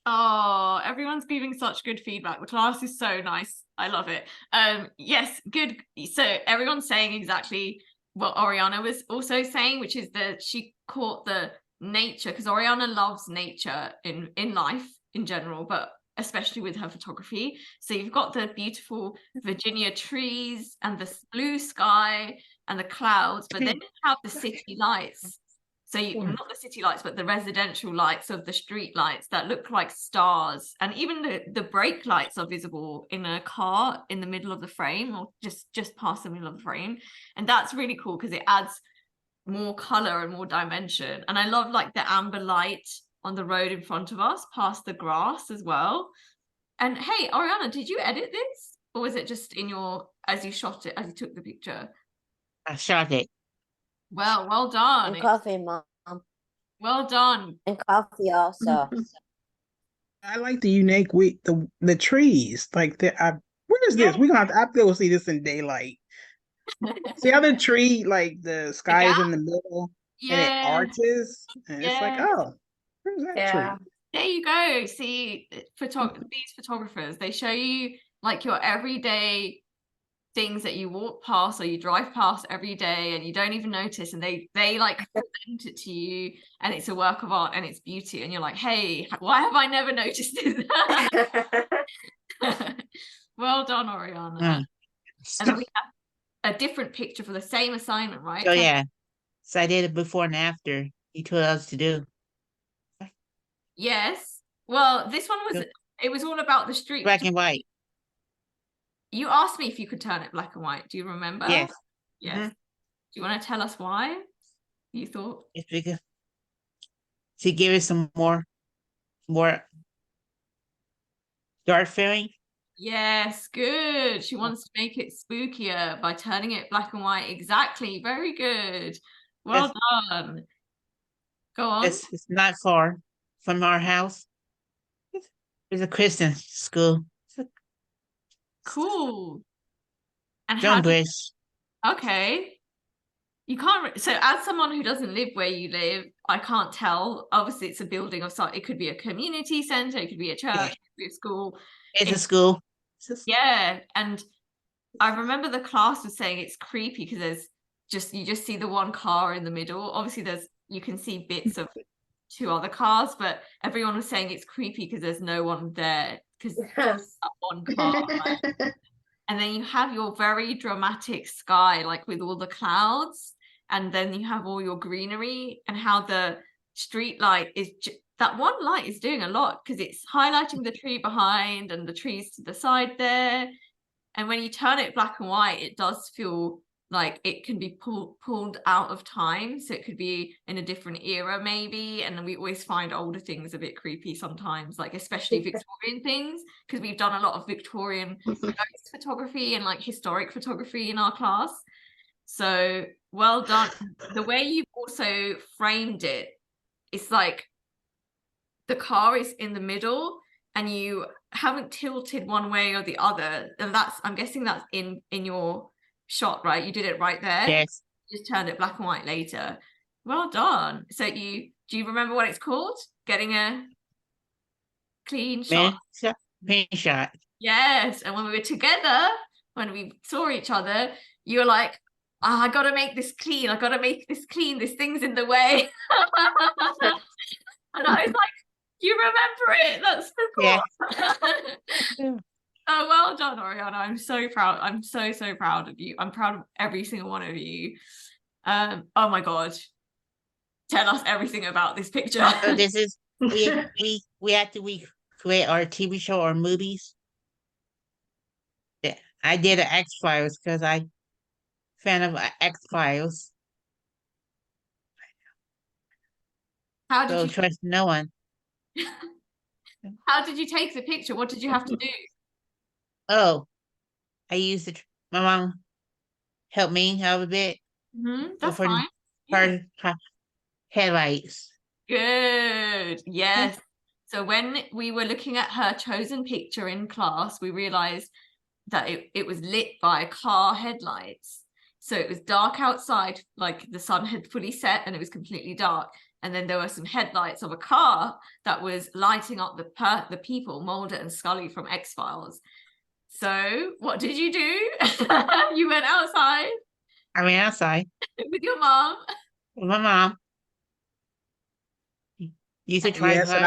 Oh, everyone's giving such good feedback. The class is so nice. I love it. Yes, good. So everyone's saying exactly what Oriana was also saying, which is that she caught the nature, because Oriana loves nature in life in general, but especially with her photography. So you've got the beautiful Virginia trees and the blue sky and the clouds, but then you have the city lights. So not the city lights, but the residential lights of the street lights that look like stars. And even the brake lights are visible in a car in the middle of the frame, or just past the middle of the frame. And that's really cool because it adds more color and more dimension. And I love like the amber light on the road in front of us, past the grass as well. And hey, Oriana, did you edit this? Or was it just in your, as you shot it, as you took the picture? I shot it. Well done. And coffee, Mom. Well done. And coffee also. I like the unique the trees. Like what is this? We're gonna have to go see this in daylight. See how the tree, like the sky is in the middle and it Yeah. arches, and it's like, Yeah. oh, where's that Yeah. tree? There you go. See, these photographers, they show you like your everyday things that you walk past or you drive past every day and you don't even notice, and they like present it to you, and it's a work of art and it's beauty, and you're like, hey, why have I never noticed this? Well done, Oriana. And then we have a different picture for the same assignment, right? Oh yeah. So I did it before and after you told us to do. Yes. Well, this one was, Yep. it was all about the street. Black and white. You asked me if you could turn it black and white. Do you remember? Yes. Yes. Mhm. Do you want to tell us why you thought? It's because to give it some more dark feeling. Yes, good. She wants to make it spookier by turning it black and white. Exactly. Very good. Well done. Go on. It's not far from our house. It's a Christian school. Cool. And how John do Bridge. okay. You can't so as someone who doesn't live where you live, I can't tell. Obviously, it's a building of sort. It could be a community center, it could be a church, Yeah. it could be a school. It's a school. Yeah, and I remember the class was saying it's creepy because there's you just see the one car in the middle. Obviously, you can see bits of two other cars, but everyone was saying it's creepy because there's no one there because there's that one car. Right? And then you have your very dramatic sky, like with all the clouds, and then you have all your greenery, and how the street light is that one light is doing a lot because it's highlighting the tree behind and the trees to the side there. And when you turn it black and white, it does feel like it can be pulled out of time. So it could be in a different era maybe. And then we always find older things a bit creepy sometimes, like especially Victorian things, because we've done a lot of Victorian ghost photography and like historic photography in our class. So well done. The way you've also framed it, it's like the car is in the middle and you haven't tilted one way or the other. And I'm guessing that's in your shot, right? You did it right there. Yes. Just turned it black and white later. Well done. So do you remember what it's called? Getting a clean shot. Clean shot. Yes. And when we were together, when we saw each other, you were like, I gotta make this clean. I gotta make this clean. This thing's in the way. And I was like, you remember it? That's so cool. Yeah. Oh, well done, Oriana. I'm so proud. I'm so proud of you. I'm proud of every single one of you. Oh my God. Tell us everything about this picture. So this is we have to create our TV show or movies. Yeah, I did an X-Files because I fan of X-Files. How did So you trust no one. How did you take the picture? What did you have to do? Oh, I used it. My mom helped me out a bit That's for fine. Yeah. her headlights. Good. Yes. So when we were looking at her chosen picture in class, we realized that it was lit by car headlights. So it was dark outside, like the sun had fully set and it was completely dark. And then there were some headlights of a car that was lighting up the people, Mulder and Scully from X-Files. So what did you do? You went outside I went outside with your mom. with my mom. You could try. Yes, and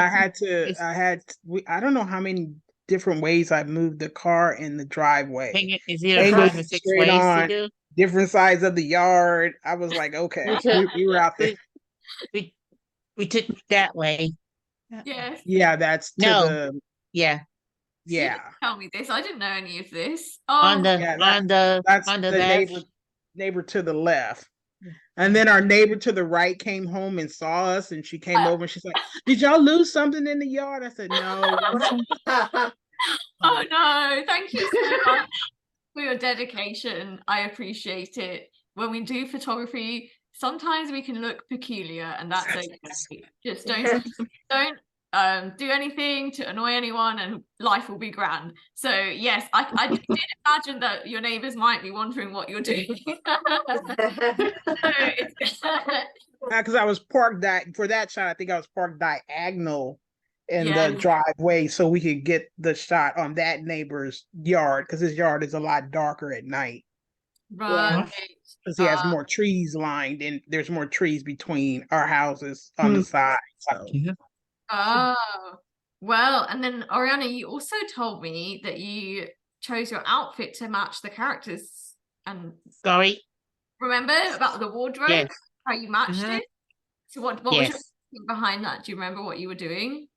I don't know how many different ways I moved the car in the driveway. Is either Angled 5 or 6 straight ways to on. do? Different sides of the yard. I was like, okay, we were out there. We took that way. Yes. Yeah, that's to No. the Yeah. You yeah. didn't tell me this. I didn't know any of this. On Oh, the yeah, left. That's neighbor to the left. And then our neighbor to the right came home and saw us, and she came over and she's like, "Did y'all lose something in the yard?" I said, "No." oh no, thank you so much for your dedication. I appreciate it. When we do photography, sometimes we can look peculiar, and that's okay. Just don't do anything to annoy anyone, and life will be grand. So yes, I did imagine that your neighbors might be wondering what you're doing. Because I was parked for that shot. I think I was parked diagonal in Yeah. the driveway, so we could get the shot on that neighbor's yard, because his yard is a lot darker at night. Right. Because he has more trees lined, and there's more trees between our houses on the side. So. Oh, well, and then Oriana, you also told me that you chose your outfit to match the characters. And Sorry. remember about the wardrobe? Yes. How you matched Mhm. it? So what was your Yes. thinking behind that? Do you remember what you were doing?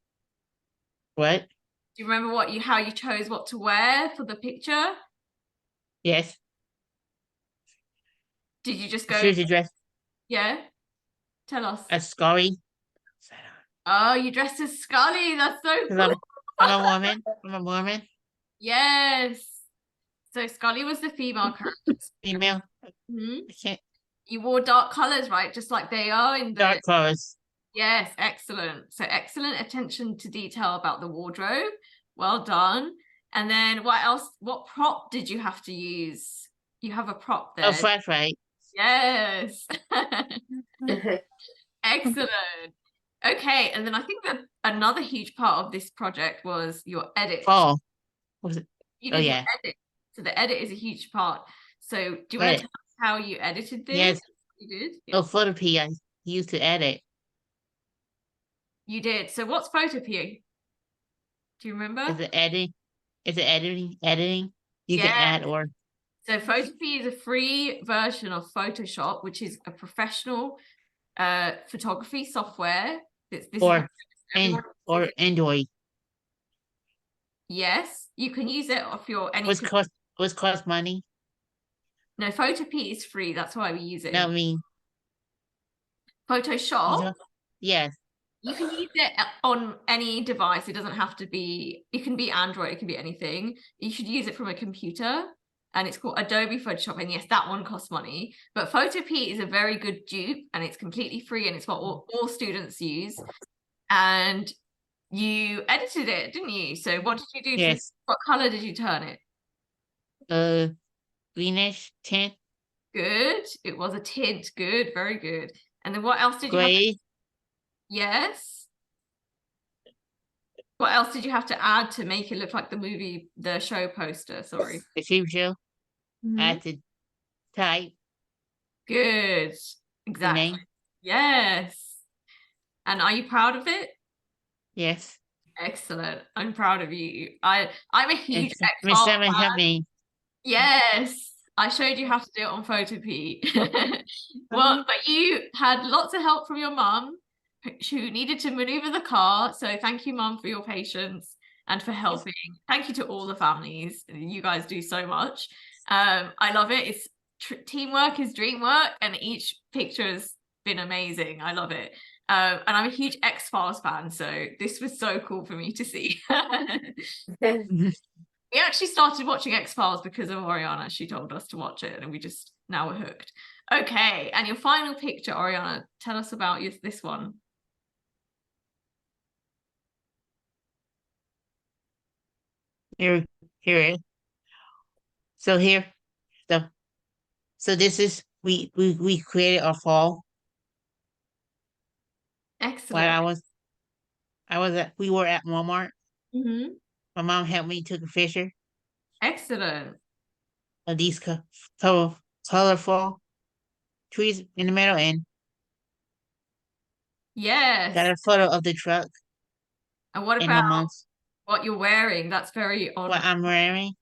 What? Do you remember how you chose what to wear for the picture? Yes. Did you just go? Choose a dress. Yeah. Tell us. A Scully. Oh, you dressed as Scully. That's so 'Cause cool. I'm a woman. I'm a woman. Yes. So Scully was the female character. Female. Mhm. I can't. You wore dark colors, right? Just like they are in the Dark colors. Yes, excellent. So excellent attention to detail about the wardrobe. Well done. And then what else? What prop did you have to use? You have a prop there. A flashlight. Yes. Excellent. Okay, and then I think that another huge part of this project was your edit. Fall. Was it? You Oh did your yeah. edit. So the edit is a huge part. So do you want to Right. tell us how you edited this? Yes. You did? Oh, Photopea. I used to edit. You did. So what's Photopea? Do you remember? Is it editing? Is it editing? You can add or So Photopea is a free version of Photoshop, which is a professional photography software. This or everyone- Android. yes, you can use it off your any What's cost? What's cost money? No, Photopea is free. That's why we use it. No, I in mean, you Photoshop. know, yes. You can use it on any device. It doesn't have to be, it can be Android, it can be anything. You should use it from a computer, and it's called Adobe Photoshop. And yes, that one costs money, but Photopea is a very good dupe, and it's completely free, and it's what all students use. And you edited it, didn't you? So what did you do? Yes. What color did you turn it? Greenish tint, Good. It was a tint. Good. Very good. And then what else did you have? gray, Yes. What else did you have to add to make it look like the show poster? Sorry. the TV show. Mhm. I had to type Good. the Exactly. name. Yes. And are you proud of it? Yes. Excellent. I'm proud of you. I'm a huge Miss X-Files Seven fan. helped me. Yes. I showed you how to do it on Photopea. Well, but you had lots of help from your mum, who needed to maneuver the car. So thank you, Mum, for your patience and for helping. Thank you to all the families. You guys do so much. I love it. It's teamwork is dream work, and each picture has been amazing. I love it. And I'm a huge X-Files fan, so this was so cool for me to see. We actually started watching X-Files because of Oriana. She told us to watch it, and we just now we're hooked. Okay, and your final picture, Oriana, tell us about this one. Here it is. So here, so this is we created our fall Excellent. while we were at Walmart. Mhm. My mom helped me took a picture Excellent. of these colorful trees in the middle and Yes. got a photo of the truck And what and my about mom's what you're wearing? That's very on. what I'm wearing.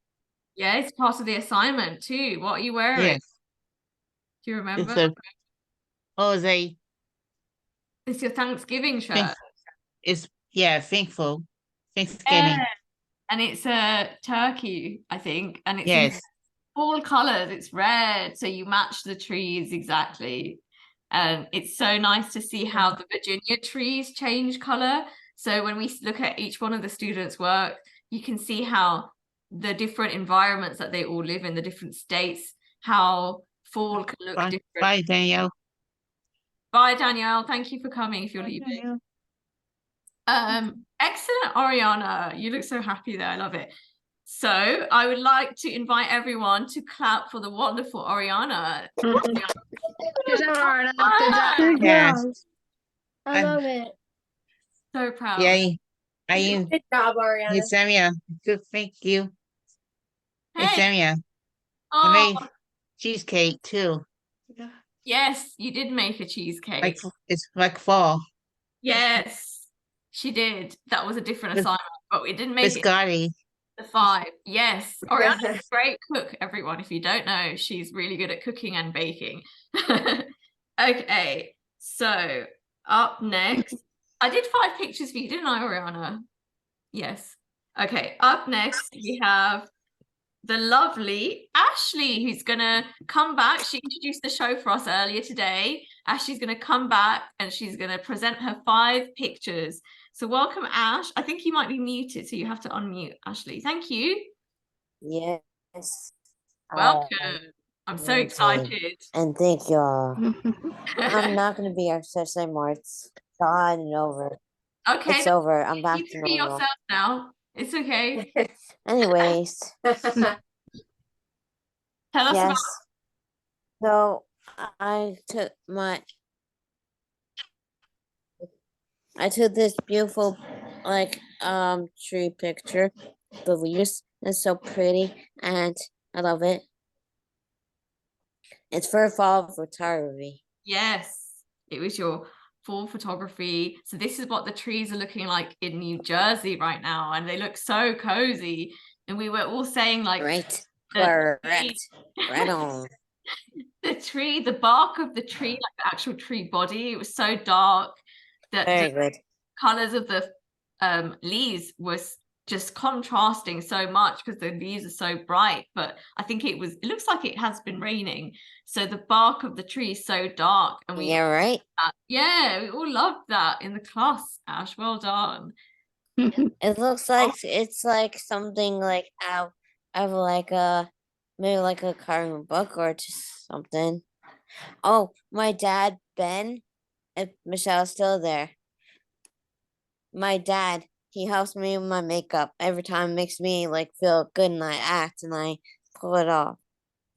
Yeah, it's part of the assignment too. What are you wearing? Yes, Do you remember? it's It's your Thanksgiving Thank- shirt. it's thankful Thanksgiving. Yeah. And it's a turkey, I think, and it's in Yes, all colors. It's red, so you match the trees exactly. And it's so nice to see how the Virginia trees change color. So when we look at each one of the students' work, you can see how the different environments that they all live in, the different states, how fall can look bye, different. bye Danielle. Bye, Danielle. Thank you for coming if you're Bye, leaving. Danielle. Excellent, Oriana. You look so happy there. I love it. So I would like to invite everyone to clap for the wonderful Oriana. Good job, Arna. Good Ah, job. Yes. I I'm- love it. so proud. Yeah, I am. Good job, Ariana. Hey, Samia. Good, thank you. Hey, Hey, Samia. I oh, made cheesecake too. yes, you did make a cheesecake. Like it's like fall. Yes, she did. That was a different Bis- assignment, but we didn't make it Biscotti. the 5. Yes, Oriana's a great cook, everyone. If you don't know, she's really good at cooking and baking. Okay, so up next, I did 5 pictures for you, didn't I, Oriana? Yes. Okay, up next we have the lovely Ashley, who's gonna come back. She introduced the show for us earlier today. Ashley's gonna come back and she's gonna present her 5 pictures. So welcome, Ash. I think you might be muted, so you have to unmute, Ashley. Thank you. Yes. Welcome. I'm so okay. excited. And thank y'all. I'm not gonna be obsessed anymore. It's gone and over. Okay, It's over. I'm back you to can be normal. yourself now. It's okay. Anyways, Tell us about. yes. So I took this beautiful tree picture. The leaves. It's so pretty and I love it. It's for fall photography. Yes, it was your fall photography. So this is what the trees are looking like in New Jersey right now, and they look so cozy. And we were all saying like Right. the Correct. Right on. the bark of the tree, like the actual tree body, it was so dark that Very the good. colors of the leaves was just contrasting so much because the leaves are so bright. But I think it looks like it has been raining, so the bark of the tree is so dark, and we Yeah, right. yeah, we all loved that in the class. Ash, well done. It looks like it's like something like out of like a maybe like a cartoon book or just something. Oh, my dad, Ben, if Michelle's still there. My dad, he helps me with my makeup every time, makes me like feel good and I act and I pull it off.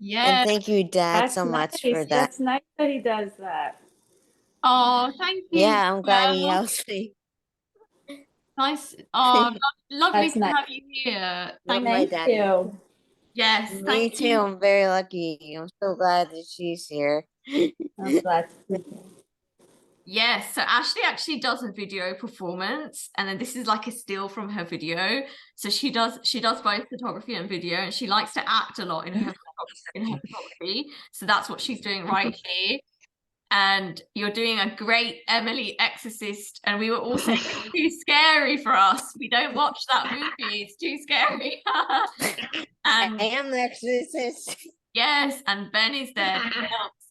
Yeah. And thank you, Dad, That's so much nice. for that. That's nice that he does that. Oh, thank you. Yeah, I'm glad he Mel. helps me. Nice. Oh, lovely That's to nice. have you here. Love Thank my you. Thank daddy. you. Yes, Me thank too. you. I'm very lucky. I'm so glad that she's here. I'm glad. Yes, so Ashley actually does a video performance, and then this is like a still from her video. So she does both photography and video, and she likes to act a lot in her photography. So that's what she's doing right here. And you're doing a great Emily Exorcist, and we were all saying it's too scary for us. We don't watch that movie; it's too scary. And I am the exorcist. yes, and Ben is there.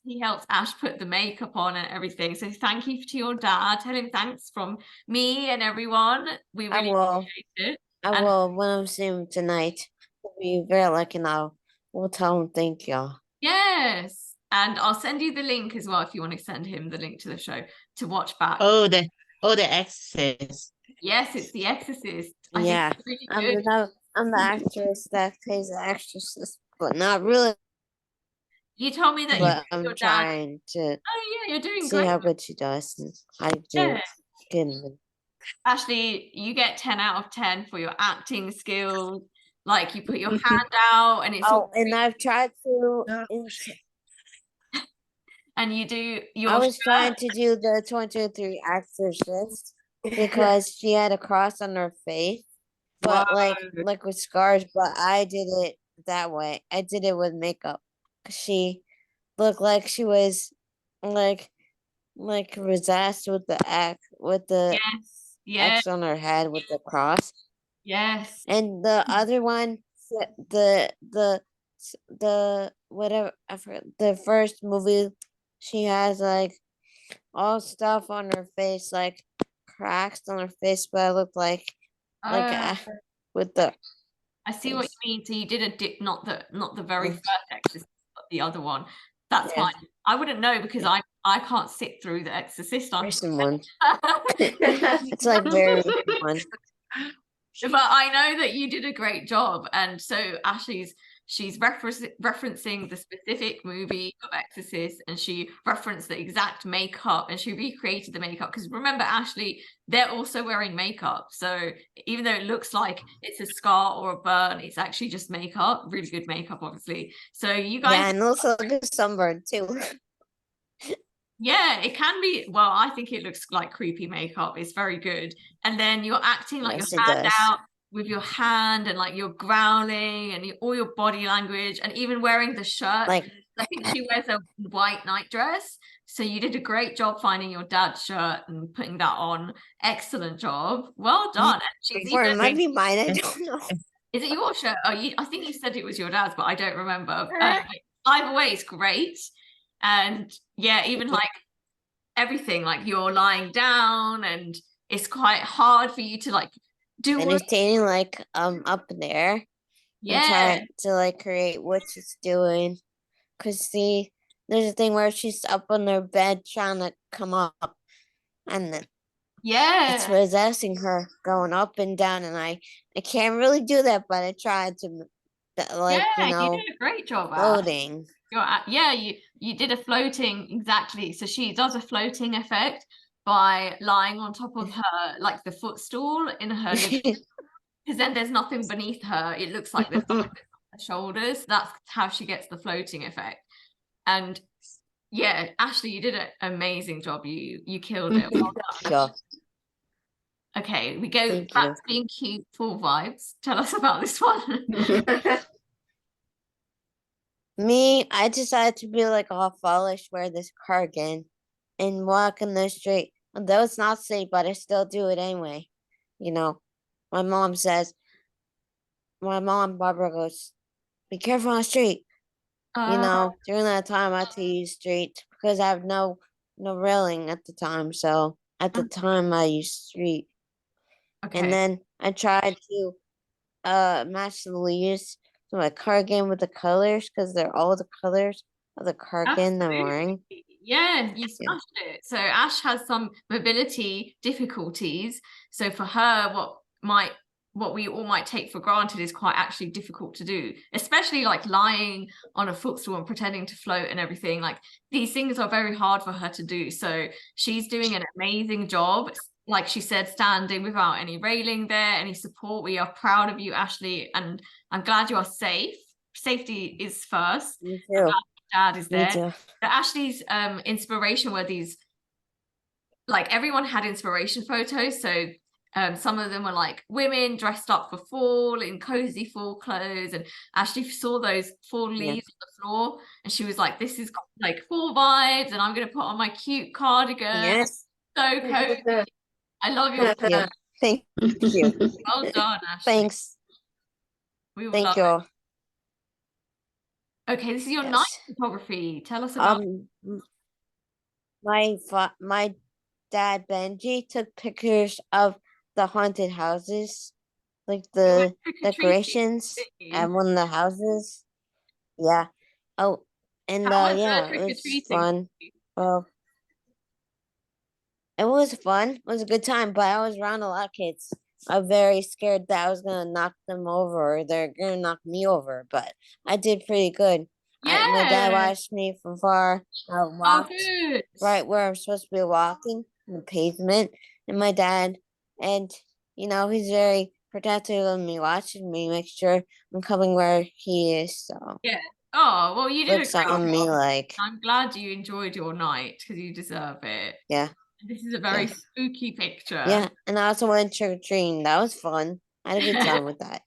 He helps Ash put the makeup on and everything. So thank you to your dad. Tell him thanks from me and everyone. We I really will. appreciate it. I And will when I'm seeing him tonight. We'll be very lucky now. We'll tell him thank you. yes, and I'll send you the link as well if you want to send him the link to the show to watch back. Oh, the Exorcist. Yes, it's The Exorcist. I think Yeah. it's really good. I'm the actress that plays the exorcist, but not really. You told me that you But put I'm your dad. trying to Oh yeah, you're doing see great. how good she does. And I do Yeah. good. Ashley, you get 10 out of 10 for your acting skills. Like you put your hand out and it's Oh, all and I've tried to. and you do your I was trying shirt. to do the 23 exorcist because she had a cross on her face, but like with scars. But I did it that way. I did it with makeup. She looked like she was like possessed with the Yes, yes, X on her head with the cross. yes. And the other one, the whatever I forgot, the first movie, she has like all stuff on her face, like cracks on her face, but it looked like Uh, with the I see what face. you mean. So you did a dip, not the very Mm. first Exorcist, but the other one. That's Yeah. fine. I wouldn't know because I can't sit through the Exorcist. I'm Recent one. It's like very recent one. but I know that you did a great job, and so she's referencing the specific movie of Exorcist, and she referenced the exact makeup, and she recreated the makeup. Because remember, Ashley, they're also wearing makeup, so even though it looks like it's a scar or a burn, it's actually just makeup. Really good makeup, obviously. So you guys, Yeah, and also like a sunburn too. yeah, it can be. Well, I think it looks like creepy makeup. It's very good. And then you're acting like Yes, your it hand does. out with your hand, and like you're growling, and all your body language, and even wearing the shirt. Like I think she wears a white nightdress. So you did a great job finding your dad's shirt and putting that on. Excellent job. Well done. And she's or it even, might be mine. I don't know. is it your shirt? Oh, I think you said it was your dad's, but I don't remember. Either way, it's great. And yeah, even like everything, like you're lying down, and it's quite hard for you to like do And all. it's standing like up in the air and Yeah, trying to like create what she's doing. Cause see, there's a thing where she's up on her bed trying to come up, and then it's yeah, possessing her going up and down, and I can't really do that, but I tried to like yeah. you You know did a great job. floating. Yeah, you did a floating, exactly. So she does a floating effect by lying on top of her, like the footstool in her living, because then there's nothing beneath her. It looks like there's something on her shoulders. That's how she gets the floating effect. And yeah, Ashley, you did an amazing job. You killed it. Well done. Sure. Okay, we go Thank back you. to being cute, full vibes. Tell us about this one. Me, I decided to be like all fallish, wear this cardigan, and walk in the street. Although it's not safe, but I still do it anyway. You know, my mom says my mom Barbara goes, "Be careful on the street." You know, during that time I had to use street because I have no railing at the time. So at the time I used street. Okay. And then I tried to match the leaves to my cardigan with the colors because they're all the colors of the cardigan I'm wearing. Absolutely. Yeah, you smashed it. So Ash has some mobility difficulties. So for her, what we all might take for granted is quite actually difficult to do, especially like lying on a footstool and pretending to float and everything. Like these things are very hard for her to do. So she's doing an amazing job. Like she said, standing without any railing there, any support. We are proud of you, Ashley, and I'm glad you are safe. Safety is first. Me too. Dad is Me there. too. But Ashley's inspiration were these, like everyone had inspiration photos. So some of them were like women dressed up for fall in cozy fall clothes, and Ashley saw those fall leaves on the floor and she was like, this is like fall vibes, and I'm gonna put on my cute cardigan. Yes. So cozy. I love your Thank you. well done, Ashley. Thanks. We will Thank love you it. all. Okay, this is your Yes. night photography. Tell us about My dad Benji took pictures of the haunted houses, like the trick-or-treating, decorations didn't you? at one of the houses. Yeah. Oh, and How was yeah, it was trick-or-treating? fun. Well, it was fun. It was a good time, but I was around a lot of kids. I'm very scared that I was gonna knock them over or they're gonna knock me over, but I did pretty good. My dad Yeah. watched me from far. I Oh, walked good. right where I'm supposed to be walking, on the pavement, and my dad, and he's very protective of me, watching me, make sure I'm coming where he is. So Yeah. Oh, well, you did a looks great on me job. like, I'm glad you enjoyed your night because you deserve it. yeah, This is a very yeah. spooky picture. Yeah, and I also went trick or treating. That was fun. I had a good time with that.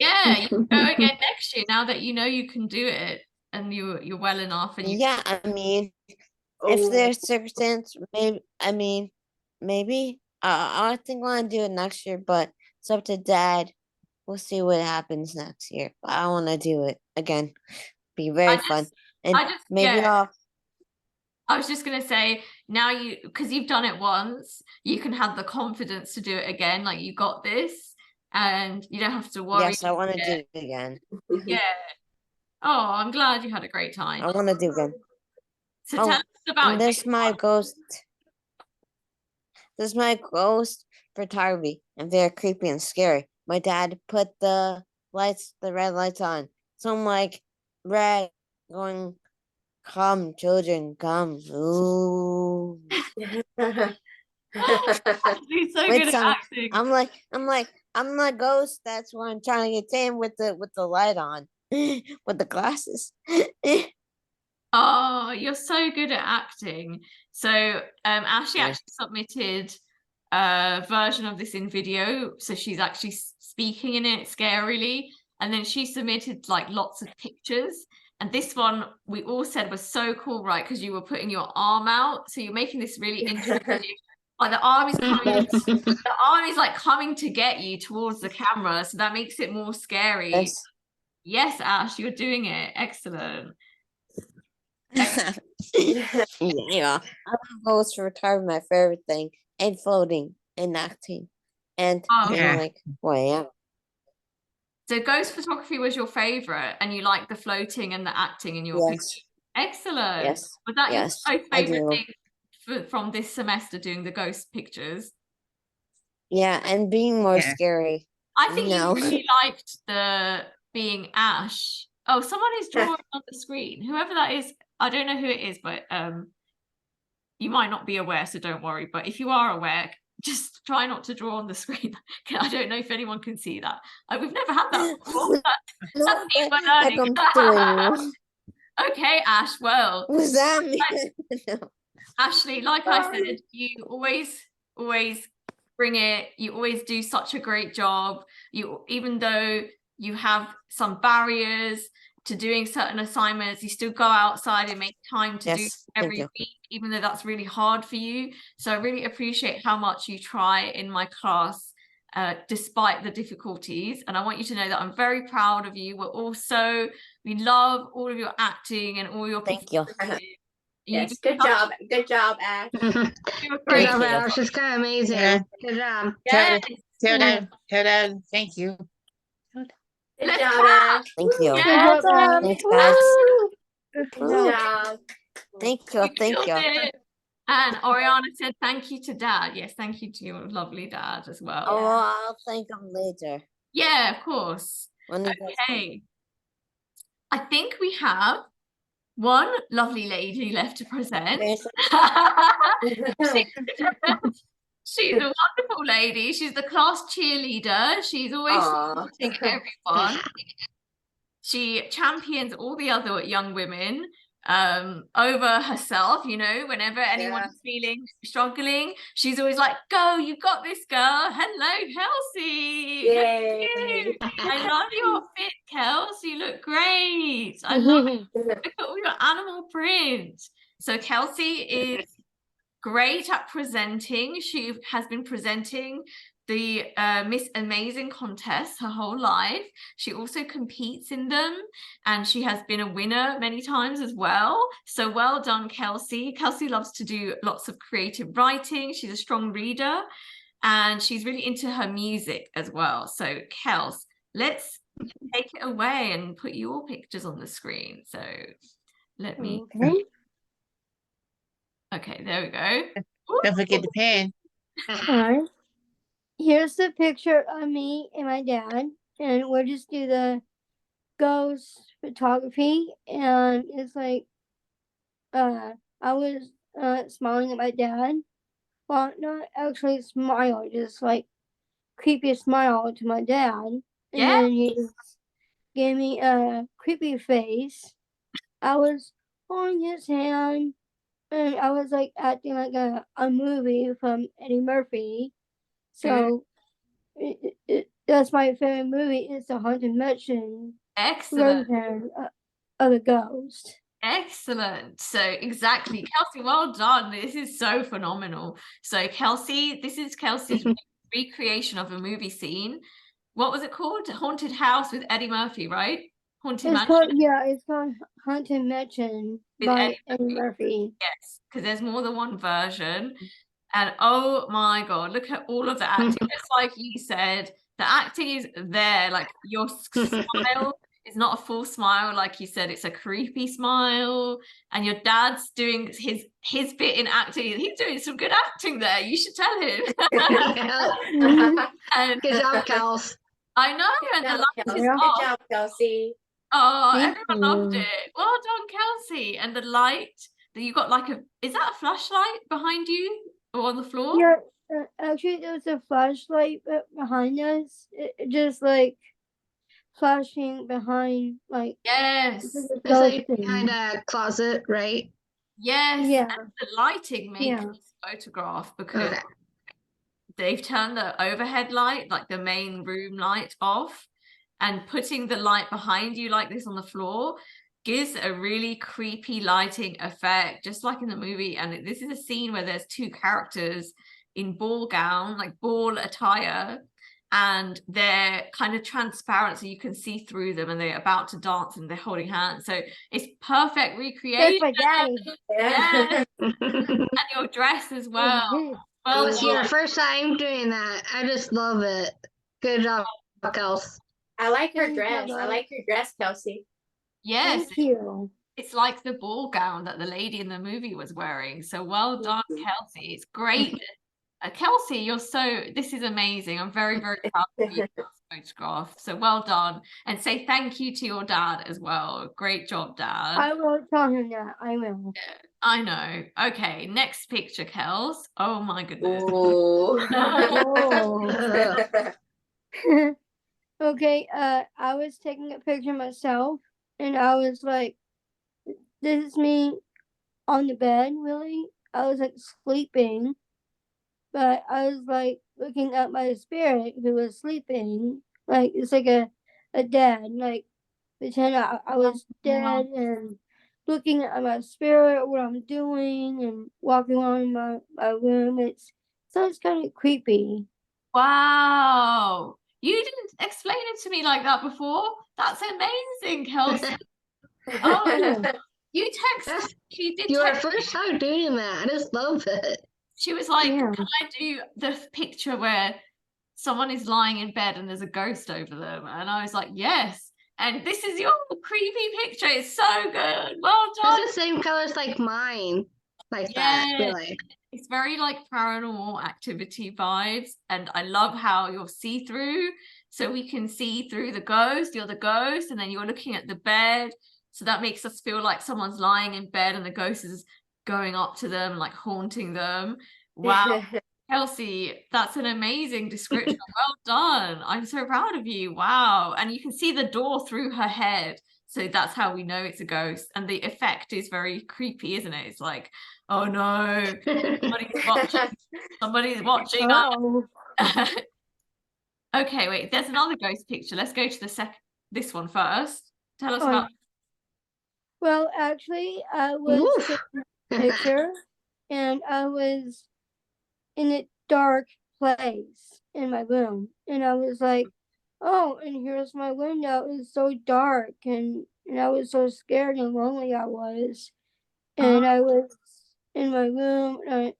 Yeah, you can go again next year now that you know you can do it and you're well enough and you Yeah, I mean, Oh. if there's circumstance, maybe. I think I want to do it next year, but it's up to Dad. We'll see what happens next year. But I want to do it again. Be very fun, and maybe yeah. I was just gonna say, now because you've done it once, you can have the confidence to do it again. Like you got this, and you don't have to worry. Yes, I want to do it again. Yeah. Oh, I'm glad you had a great time. I want to do it again. So tell us about and there's my ghost. This is my ghost photography, and very creepy and scary. My dad put the red lights on. So I'm like red, going, "Come, children, come!" Ooh. He's so good at acting. I'm the ghost. That's why I'm trying to get in with the light on, with the glasses. Oh, you're so good at acting. So Ashley actually submitted a version of this in video. So she's actually speaking in it scarily. And then she submitted like lots of pictures. And this one we all said was so cool, right? Because you were putting your arm out. So you're making this really interesting. Like the arm is coming, the arm is like coming to get you towards the camera. So that makes it more scary. Yes, Ash, you're doing it. Excellent. Yeah, I love ghost photography, my favorite thing, and floating and acting, and So ghost photography was your favorite, and you like the floating and the acting in your picture. Excellent. Yes. Was that your most favorite thing from this semester, doing the ghost pictures? Yeah, and being more scary. I think you really liked the being Ash. Oh, someone is drawing on the screen. Whoever that is, I don't know who it is, but you might not be aware, so don't worry. But if you are aware, just try not to draw on the screen. I don't know if anyone can see that. We've never had that before. That's me learning. Okay, Ash. Well, was that me? Ashley, like I said, you always bring it. You always do such a great job. Even though you have some barriers to doing certain assignments, you still go outside and make time to do every week, even though that's really hard for you. So I really appreciate how much you try in my class. despite the difficulties. And I want you to know that I'm very proud of you. We love all of your acting and all your Thank you. performances. Yes, good job. Good job, Ash. You're Good great. job, you. Ash. It's kind of amazing. Yeah. Good job. Yes. Tell them, thank you. Good Let's job, clap. Ash. Thank you. Yes. Thanks, guys. Good Woo. job. Thank you. You Thank killed you. it. And Oriana said thank you to Dad. Yes, thank you to your lovely dad as well. Oh, well, I'll thank them later. Yeah, of course. When he does Okay. I think we have one lovely lady left to present. something. She's a wonderful lady. She's the class cheerleader. She's always Aw. supporting everyone. She champions all the other young women over herself, you know, whenever anyone's feeling struggling. She's always like, go, you got this, girl. Hello, Kelsey. Yay. Thank you. I love your fit, Kels. You look great. I love it. Look at all your animal print. So Kelsey is great at presenting. She has been presenting the Miss Amazing contest her whole life. She also competes in them, and she has been a winner many times as well. So well done, Kelsey. Kelsey loves to do lots of creative writing. She's a strong reader, and she's really into her music as well. So Kels, let's take it away and put your pictures on the screen. So let me, okay, there we go. Don't forget the pen. Alright. Here's the picture of me and my dad, and we'll just do the ghost photography. And it's like, I was smiling at my dad. Well, not actually smile, just like creepy smile to my dad. And then he just gave me a creepy face. I was holding his hand, and I was like acting like a movie from Eddie Murphy. So that's my favorite movie. It's the Haunted Mansion Excellent. version of the ghost. Excellent. So exactly, Kelsey, well done. This is so phenomenal. So Kelsey, this is Kelsey's recreation of a movie scene. What was it called? Haunted House with Eddie Murphy, right? Haunted Mansion. It's called Haunted Mansion by Eddie Murphy. Yes, because there's more than one version. And oh my God, look at all of the acting. Just like you said, the acting is there. Like your smile is not a full smile, like you said, it's a creepy smile. And your dad's doing his bit in acting. He's doing some good acting there. You should tell him. And, Good job, Kels. I know, and the light is Good off. job, Kelsey. Oh, Thank everyone loved you. it. Well done, Kelsey. And the light that you got, like is that a flashlight behind you or on the floor? Yeah, actually, there was a flashlight behind us. It just like flashing behind, like Yes. It's like behind a closet, right? Yes. Yeah. And the lighting makes Yeah. this photograph because Okay. they've turned the overhead light, like the main room light, off, and putting the light behind you like this on the floor gives a really creepy lighting effect, just like in the movie. And this is a scene where there's two characters in ball gown, like ball attire, and they're kind of transparent so you can see through them, and they're about to dance and they're holding hands. So it's perfect That's recreation. my daddy. Yes. And your dress as well. Well It's your done. first time doing that. I just love it. Good job, Kels. I like her Thank you, dress. I love. like your dress, Kelsey. Yes, Thank you. it's like the ball gown that the lady in the movie was wearing. So well done, Kelsey. It's great. Kelsey, this is amazing. I'm very, very proud of you for this photograph. So well done. And say thank you to your dad as well. Great job, Dad. I will tell him that. I will. I know. Okay, next picture, Kels. Oh my goodness. Ooh. Okay, I was taking a picture myself, and I was like, this is me on the bed, really. I was like sleeping, but I was like looking at my spirit who was sleeping. Like, it's like a dead, like, pretend I was dead, and looking at my spirit, what I'm doing, and walking around my room. It sounds kind of creepy. Wow. You didn't explain it to me like that before. That's amazing, Kelsey. Oh, you texted. She did Your text. first time doing that. I just love it. She was like, Yeah. "Can I do the picture where someone is lying in bed and there's a ghost over them?" And I was like, "Yes." And this is your creepy picture. It's so good. Well done. It's the same colors like mine. Like that, Yeah. really. It's very like Paranormal Activity vibes, and I love how you're see-through, so we can see through the ghost. You're the ghost, and then you're looking at the bed, so that makes us feel like someone's lying in bed and the ghost is going up to them, like haunting them. Wow, Kelsey, that's an amazing description. Well done. I'm so proud of you. Wow. And you can see the door through her head, so that's how we know it's a ghost, and the effect is very creepy, isn't it? It's like, oh no, somebody's watching. Somebody's watching us. Oh, Okay, wait, there's another ghost picture. Let's go to this one first. Tell us Oh, about. well, actually, I was Oof. taking a picture and I was in a dark place in my room. And I was like, oh, and here's my window. It's so dark. And I was so scared and lonely I was. And I was in my room and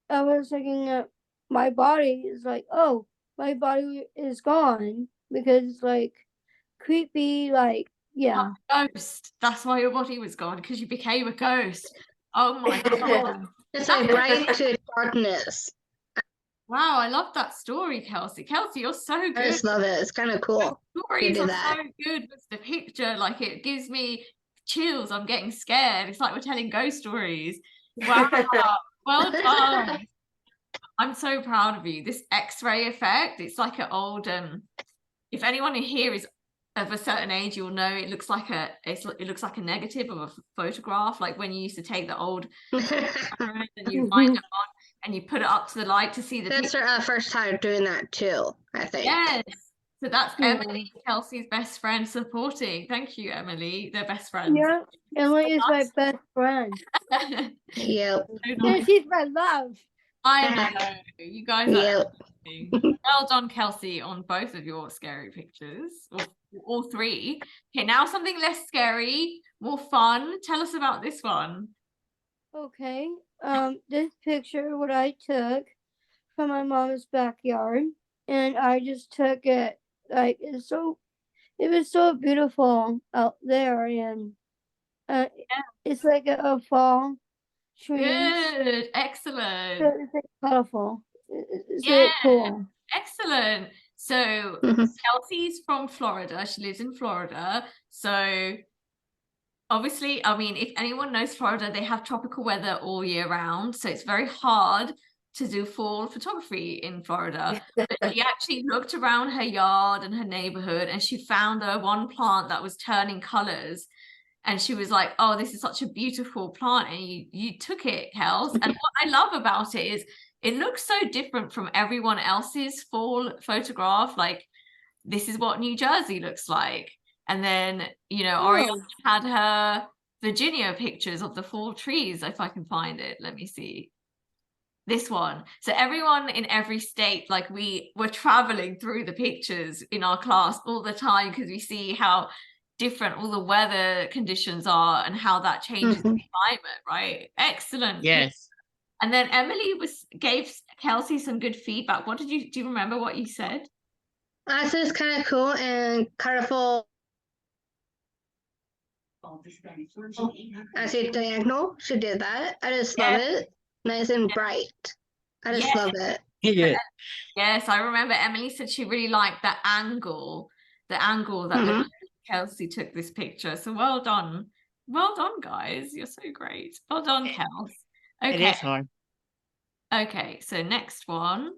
I was thinking that my body is like, oh, my body is gone because it's like creepy, like, yeah. Ghost. That's why your body was gone, because you became a ghost. Oh my god. It's like bright to darkness. Wow, I love that story, Kelsey. Kelsey, you're so I good. just love it. It's kind of cool. Stories do are that. so good with the picture. Like, it gives me chills. I'm getting scared. It's like we're telling ghost stories. Wow. Well done. I'm so proud of you. This X-ray effect, it's like an old if anyone in here is of a certain age, you'll know it looks like it looks like a negative of a photograph, like when you used to take the old cameras and you wind it on and you put it up to the light to see the That's picture. our first time doing that too, I think. Yes. So that's Yeah. Emily, Kelsey's best friend, supporting. Thank you, Emily. They're best friends. Yeah, Emily is my best friend. Yep. So And nice. she's my love. I know. You guys are Yep. amazing. Well done, Kelsey, on both of your scary pictures, or all three. Okay, now something less scary, more fun. Tell us about this one. Okay. This picture what I took from my mom's backyard, and I just took it like it was so beautiful out there, and it's like a fall trees. Good. Excellent. So it's like colorful. It's Yeah. really cool. Excellent. So Kelsey's from Florida. She lives in Florida. So obviously, I mean, if anyone knows Florida, they have tropical weather all year round. So it's very hard to do fall photography in Florida. But she actually looked around her yard and her neighborhood, and she found one plant that was turning colors. And she was like, oh, this is such a beautiful plant. And you took it, Kels. And what I love about it is it looks so different from everyone else's fall photograph. Like, this is what New Jersey looks like. And then, you know, Ariana had her Virginia pictures of the fall trees, if I can find it. Let me see. This one. So everyone in every state, like we're traveling through the pictures in our class all the time, because we see how different all the weather conditions are and how that changes the climate, right? Excellent. Yes. And then Emily gave Kelsey some good feedback. What do you remember what you said? I said it's kind of cool and colorful. I see diagonal. She did that. I just love it. Nice and bright. I just love it. Yeah. Yes, I remember Emily said she really liked the angle that Kelsey took this picture. So well done. Well done, guys. You're so great. Well done, Kels. It Okay. is hard. Okay, so next one.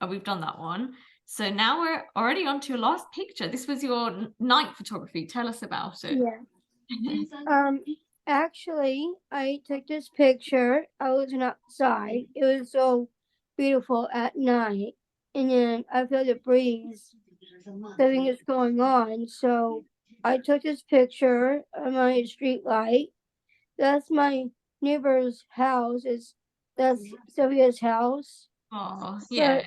Oh, we've done that one. So now we're already on to your last picture. This was your night photography. Tell us about it. Yeah. Actually, I took this picture. I was outside. It was so beautiful at night, and then I felt the breeze. Something is going on, so I took this picture of my street light. That's my neighbor's house. That's Sylvia's house. Oh, So yeah.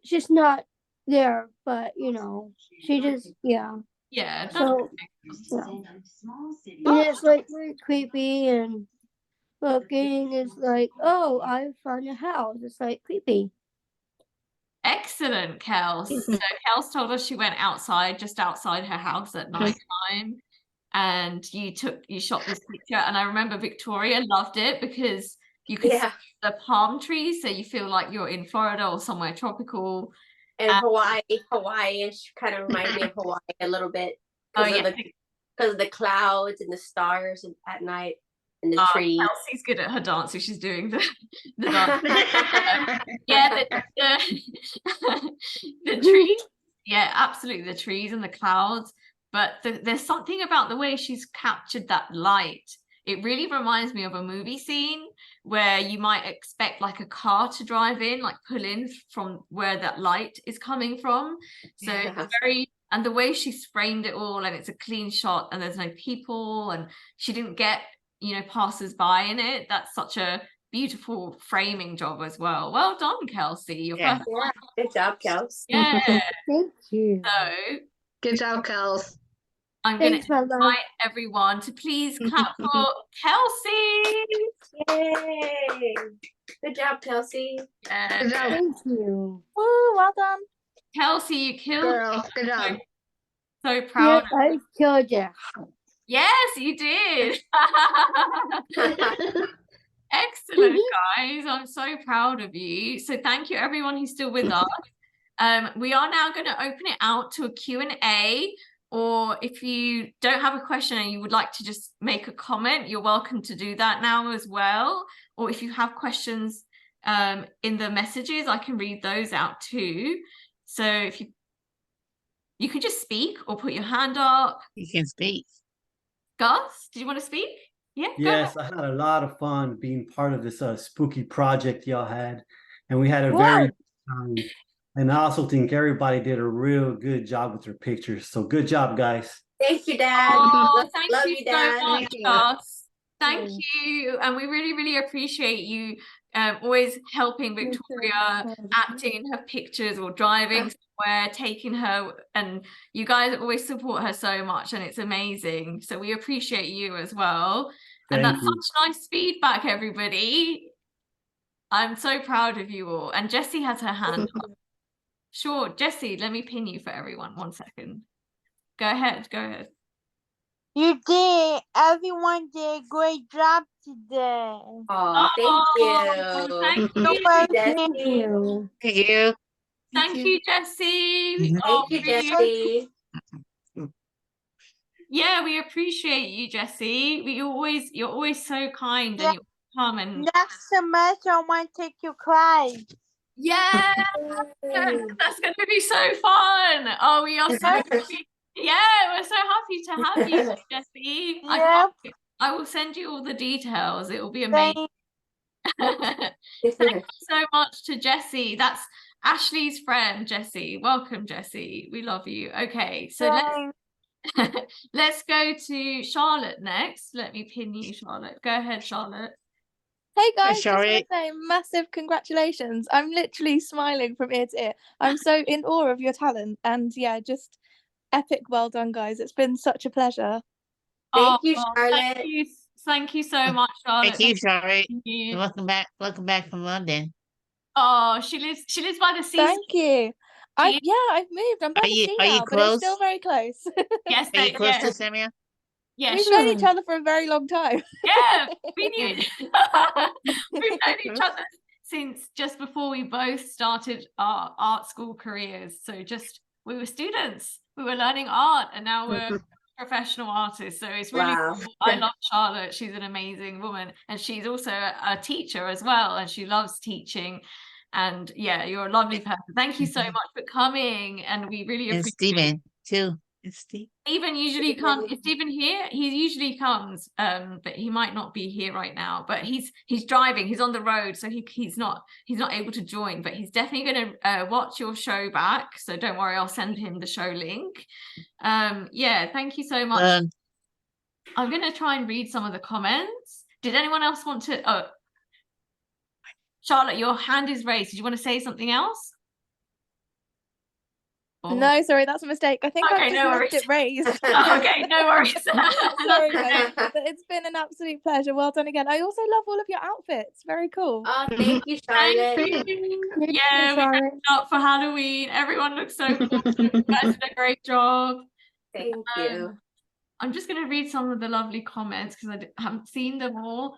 she's not there, but you know, she just yeah. Yeah, that's So yeah. And it's like very creepy and looking is like, oh, I found a house. It's like creepy. excellent, Kels. So Kels told us she went outside, just outside her house at night time, and you shot this picture. And I remember Victoria loved it because you could see the palm trees, so you feel like you're in Florida or somewhere tropical. And Hawaii-ish kind of remind me of Hawaii a little bit Oh because yeah, of the clouds and the stars at night and the trees. Kelsey's good at her dance, so she's doing the dance. Yeah, the trees. Yeah, absolutely, the trees and the clouds. But there's something about the way she's captured that light. It really reminds me of a movie scene where you might expect like a car to drive in, like pull in from where that light is coming from. So it's very, and the way she's framed it all, and it's a clean shot and there's no people and she didn't get, you know, passers-by in it. That's such a beautiful framing job as well. Well done, Kelsey. Your first one. Good job, Kels. Yeah. Thank you. So Good job, Kels. I'm going Thanks, to my love. invite everyone to please clap for Kelsey. Yay! Good job, Kelsey. Good job, Thank you. Woo, well done. Kelsey, you killed girl. me. Good job. So proud. Yes, I killed you. Yes, you did. Excellent, guys. I'm so proud of you. So thank you, everyone who's still with us. We are now going to open it out to a Q&A, or if you don't have a question and you would like to just make a comment, you're welcome to do that now as well. Or if you have questions in the messages, I can read those out too. So if you can just speak or put your hand up. You can speak. Gus, do you want to speak? Yeah. Go Yes, I had a lot of fun being part of this spooky project y'all had, and we had a very good time. And I also think everybody did a real good job with their pictures. So good job, guys. Thank you, Dad. Oh, thank love you you, Dad. so much, Thank you. Gus. Thank you. And we really, really appreciate you always helping Victoria, acting in her pictures or driving somewhere, taking her, and you guys always support her so much, and it's amazing. So we appreciate you as well. And Thank that's you. such nice feedback, everybody. I'm so proud of you all. And Jessie has her hand up. Sure, Jessie, let me pin you for everyone. 1 second. Go ahead, go ahead. You did. Everyone did a great job today. Oh, thank you. Thank You're you. welcome. Thank you. Thank you. Thank you, Jessie. Mhm. Oh, Thank you, really- Jessie. Yeah, we appreciate you, Jessie. You're always so kind, Yeah. and you come and Next semester, I want to take you class. yeah, that's going to be so fun. Oh, we are so happy. Yeah, we're so happy to have you, Jessie. Yeah. I will send you all the details. It will be amazing. Thank Thank you so much to Jessie. That's Ashley's friend, Jessie. Welcome, Jessie. We love you. Okay, so let's go to Charlotte next. Let me pin you, Charlotte. Go ahead, Charlotte. Hey guys, just want to Charlotte. say massive congratulations. I'm literally smiling from ear to ear. I'm so in awe of your talent, and yeah, just epic well done, guys. It's been such a pleasure. Thank you, Oh, Charlotte. Thank you so much, Charlotte. Thank you, Charlotte. Thank you. Welcome back from London. Oh, she lives by the sea. Thank you. you- I've moved. I'm by the sea are you now, but it's still close? very close. Yes, Are you close to yes, Samuel? yeah, We've known each other for a very long time. yeah, we knew we've known each other since just before we both started our art school careers. So we were students, we were learning art, and now we're professional artists. So it's really Wow. cool. I love Charlotte. She's an amazing woman, and she's also a teacher as well, and she loves teaching. And yeah, you're a lovely person. Thank you so much for coming, and we really And appreciate Stephen too. It's Steve. Stephen usually comes. Is Stephen here? He usually comes, but he might not be here right now. But he's driving. He's on the road, so he's not able to join. But he's definitely going to watch your show back. So don't worry, I'll send him the show link. Yeah, thank you so much. I'm going to try and read some of the comments. Did anyone else want to? Oh, Charlotte, your hand is raised. Did you want to say something else? Or- No, sorry, that's a mistake. I think Okay, I've no just left worries. it raised. Oh, okay, no worries. Sorry, guys. But it's been an absolute pleasure. Well done again. I also love all of your outfits. Very cool. Oh, thank you, Thank Charlotte. you. Thank you, Yeah, we Charlotte. dressed up for Halloween. Everyone looks so cool. You guys did a great job. Thank you. I'm just going to read some of the lovely comments because haven't seen them all.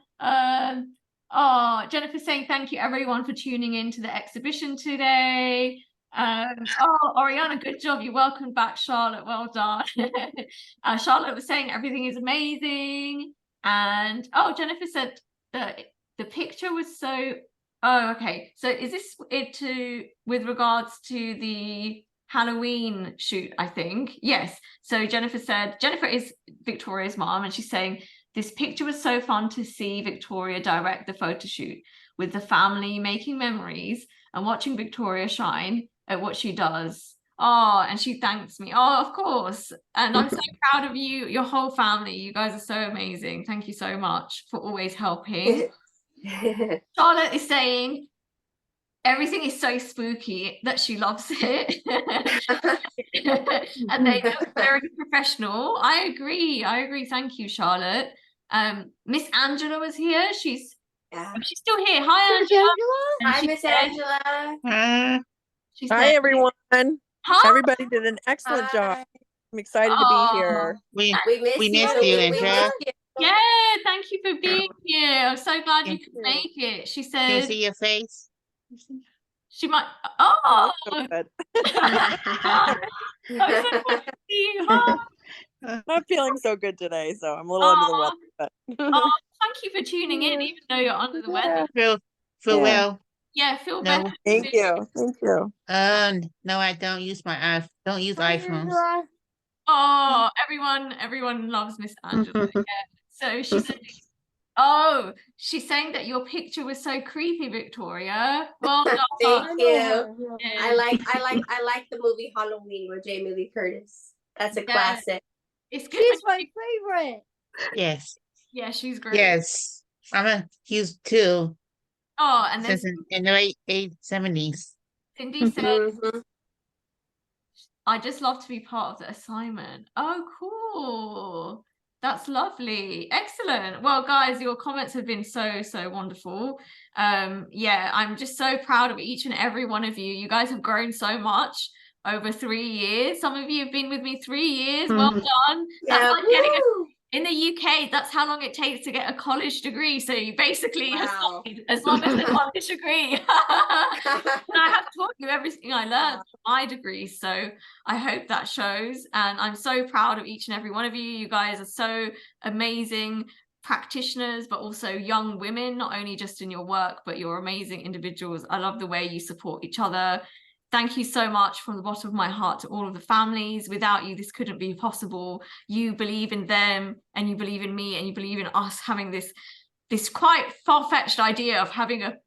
Jennifer saying thank you everyone for tuning in to the exhibition today. Oriana, good job. You welcomed back Charlotte. Well done. Charlotte was saying everything is amazing. And Jennifer said that the picture was so. Oh, okay. So is this with regards to the Halloween shoot? I think yes. So Jennifer is Victoria's mom, and she's saying this picture was so fun to see Victoria direct the photo shoot with the family, making memories and watching Victoria shine at what she does. And she thanks me. Of course. And I'm so proud of you, your whole family. You guys are so amazing. Thank you so much for always helping. Charlotte is saying everything is so spooky that she loves it. And they look very professional. I agree. Thank you, Charlotte. Miss Angela was here. She's still here. Hi, Angela. Hi, Miss Angela. She Hi, said, everyone. Hi. Everybody did an excellent job. I'm excited to be here. We missed missed you, Andrea. Yeah, thank you for being here. I'm so glad you could make it. She Can you said see your face? she might. Oh, so good. I'm so glad to see you. Hi. Not feeling so good today, so I'm a little under the weather. But Thank you for tuning in, even though you're under the weather. Feel well. Yeah, feel No. better. Thank you. No, I don't use don't use iPhones. Everyone loves Miss Angela. Yeah. So she said, she's saying that your picture was so creepy, Victoria. Well done. Thank you. Yeah. I like the movie Halloween with Jamie Lee Curtis. That's a classic. It's good. She's my favorite. Yes. Yeah, she's great. Yes. I'm a huge too. And then Since in the late 70s. Cindy said, I just love to be part of the assignment. Oh, cool. That's lovely. Excellent. Well, guys, your comments have been so wonderful. Yeah, I'm just so proud of each and every one of you. You guys have grown so much over 3 years. Some of you have been with me 3 years. Well done. That's like getting in the UK, that's how long it takes to get a college degree. So you basically as long as a college degree. I have taught you everything I learned from my degree. So I hope that shows. And I'm so proud of each and every one of you. You guys are so amazing practitioners, but also young women, not only just in your work, but you're amazing individuals. I love the way you support each other. Thank you so much from the bottom of my heart to all of the families. Without you, this couldn't be possible. You believe in them, and you believe in me, and you believe in us having this quite far-fetched idea of having a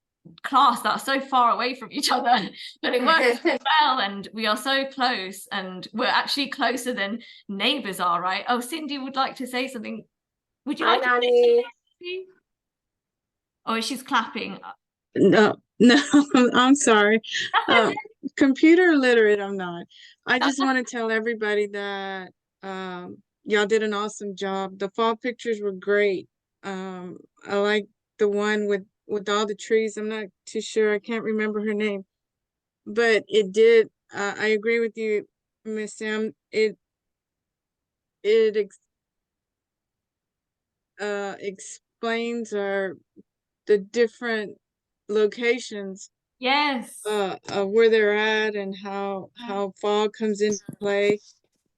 class that's so far away from each other, but it works so well, and we are so close, and we're actually closer than neighbors are, right? Cindy would like to say something. Would you like to say something? Oh, she's clapping. No, I'm sorry. Computer illiterate, I'm not. I just want to tell everybody that y'all did an awesome job. The fall pictures were great. I like the one with all the trees. I'm not too sure. I can't remember her name. But it did. I agree with you, Miss Sam. It explains the different locations, yes, of where they're at and how fall comes into play.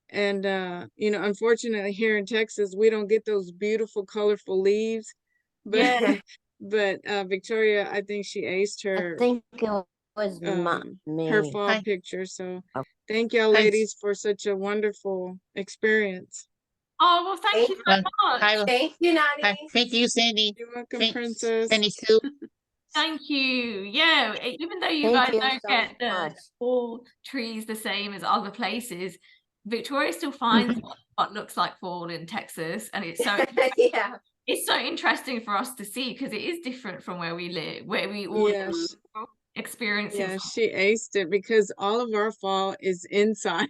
And unfortunately here in Texas we don't get those beautiful colorful leaves, but Victoria, I think she aced her. I think it was her fall picture. So thank y'all ladies for such a wonderful experience. Oh, well, thank you so much. Thank you, Nani. Thank you, Sandy. You're welcome, Princess. Sandy too. Thank you. Yeah, even though you guys don't get the fall trees the same as other places, Victoria still finds what looks like fall in Texas, and it's so it's so interesting for us to see because it is different from where we live, where we all live experiencing. Yeah, she aced it because all of our fall is inside.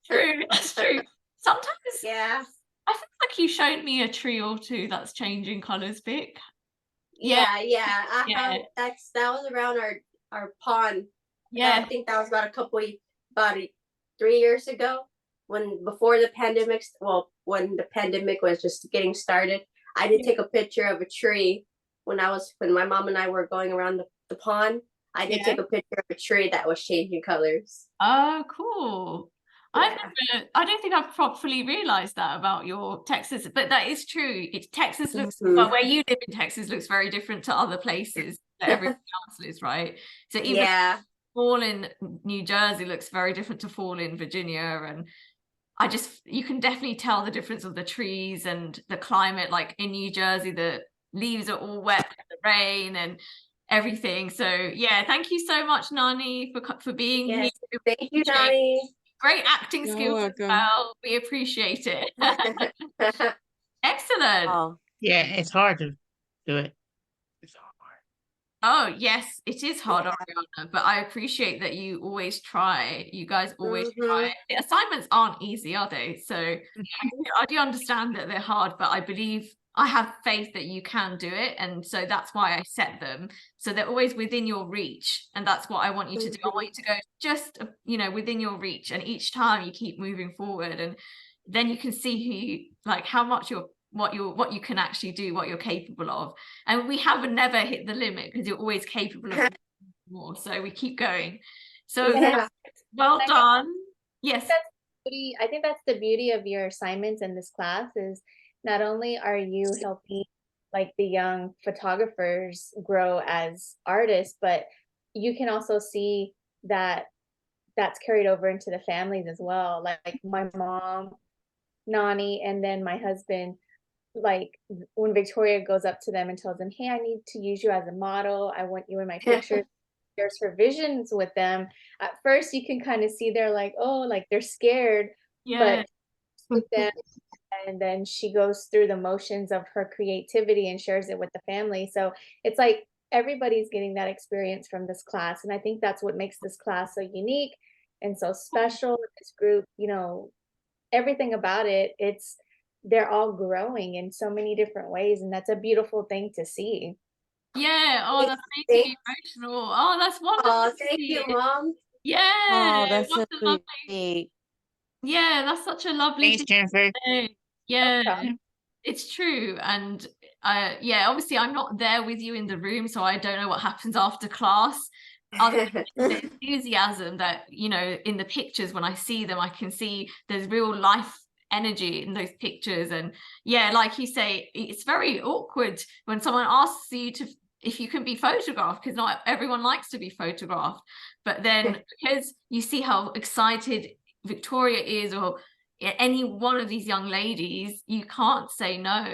True, that's true. Sometimes Yeah. I feel like you showed me a tree or two that's changing colors, Vic. Yeah. Yeah. That was around our pond. Yeah. I think that was about 3 years ago, before the pandemic. Well, when the pandemic was just getting started, I did take a picture of a tree when my mom and I were going around the pond. I did take a picture of a tree that was changing colors. Oh, cool. Yeah. I don't think I've properly realized that about your Texas, but that is true. Texas looks, Mhm. but where you live in Texas looks very different to other places that everyone else lives, right? So even fall in New Jersey looks very different to fall in Virginia. And you can definitely tell the difference of the trees and the climate. Like in New Jersey, the leaves are all wet from the rain and everything. So yeah, thank you so much, Nani, for being here. Thank you, Nani. Great acting skills as well. We appreciate it. Excellent. Yeah, it's hard to do it. Oh, yes, it is hard, Ariana, but I appreciate that you always try. You guys always try. The assignments aren't easy, are they? So I do understand that they're hard, but I have faith that you can do it. And so that's why I set them. So they're always within your reach. And that's what I want you to do. I want you to go just, within your reach. And each time you keep moving forward, and then you can see how much what you can actually do, what you're capable of. And we have never hit the limit because you're always capable of more. So we keep going. So well done. Yes. I think that's the beauty of your assignments in this class is not only are you helping like the young photographers grow as artists, but you can also see that that's carried over into the families as well. Like my mom, Nani, and then my husband, like when Victoria goes up to them and tells them, hey, I need to use you as a model. I want you in my pictures. There's her visions with them. At first you can kind of see they're like, oh, like they're scared, but with them, and then she goes through the motions of her creativity and shares it with the family. So it's like everybody's getting that experience from this class. And I think that's what makes this class so unique and so special. This group, everything about it, they're all growing in so many different ways. And that's a beautiful thing to see. Yeah. Oh, that's making me emotional. Oh, that's wonderful. Oh, thank you, Mom. Yeah. Oh, that's what so a lovely. sweet. Yeah, that's such a lovely Thanks, thing to Jennifer. say. Yeah, it's true. And obviously I'm not there with you in the room, so I don't know what happens after class. Other than the enthusiasm that, in the pictures, when I see them, I can see there's real life energy in those pictures. And yeah, like you say, it's very awkward when someone asks you if you can be photographed, because not everyone likes to be photographed. But then because you see how excited Victoria is, or any one of these young ladies, you can't say no.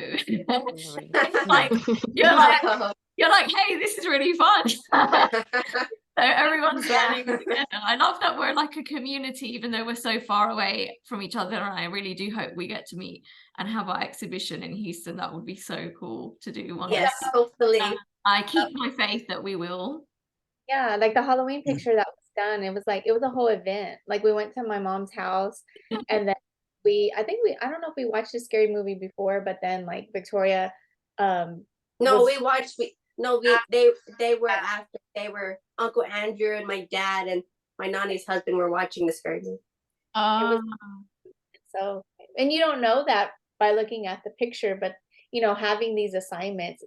like you're like, hey, this is really fun. So everyone's learning together. I love that we're like a community, even though we're so far away from each other. And I really do hope we get to meet and have our exhibition in Houston. That would be so cool to do one. Yes, hopefully. I keep my faith that we will. Yeah, like the Halloween picture that was done, it was a whole event. Like we went to my mom's house, and then I don't know if we watched a scary movie before, but then like Victoria, they were after. They were Uncle Andrew and my dad and my Nani's husband were watching the scary movie. So, and you don't know that by looking at the picture, but having these assignments,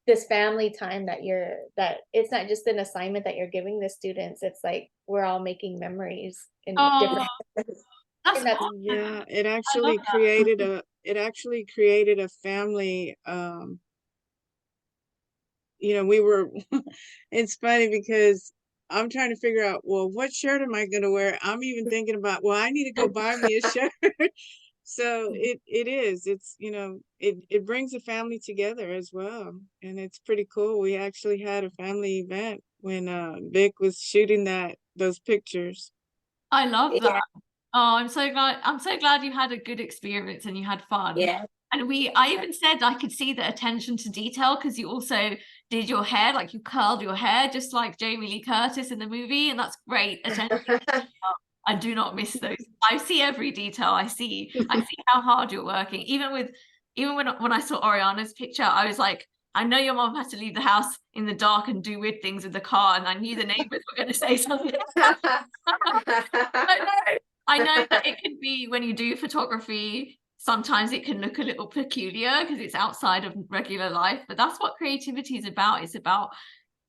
this family time that it's not just an assignment that you're giving the students. It's like we're all making memories in different. Yeah, it actually created a family. It's funny because I'm trying to figure out, well, what shirt am I going to wear? I'm even thinking about, well, I need to go buy me a shirt. So it brings a family together as well. And it's pretty cool. We actually had a family event when Vic was shooting those pictures. I love that. Oh, I'm so glad you had a good experience and you had fun. Yeah. And I even said I could see the attention to detail because you also did your hair, like you curled your hair just like Jamie Lee Curtis in the movie, and that's great attention to detail. I do not miss those. I see every detail. I see how hard you're working. Even when I saw Oriana's picture, I was like, I know your mom had to leave the house in the dark and do weird things with the car, and I knew the neighbors were going to say something. I know that it can be, when you do photography, sometimes it can look a little peculiar because it's outside of regular life, but that's what creativity is about. It's about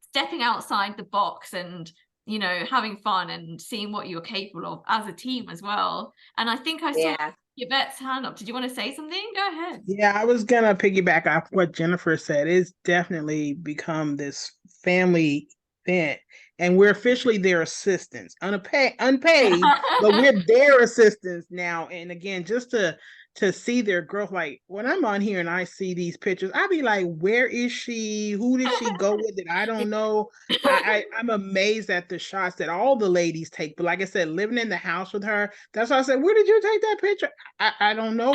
stepping outside the box and, you know, having fun and seeing what you're capable of as a team as well. And I think I saw Yvette's hand up. Did you want to say something? Go ahead. Yeah, I was gonna piggyback off what Jennifer said. It's definitely become this family event, and we're officially their assistants, unpaid, but we're their assistants now. And again, just to see their growth, like when I'm on here and I see these pictures, I'll be like, where is she? Who did she go with it? I don't know. I'm amazed at the shots that all the ladies take. But like I said, living in the house with her, that's why I said, where did you take that picture? I don't know.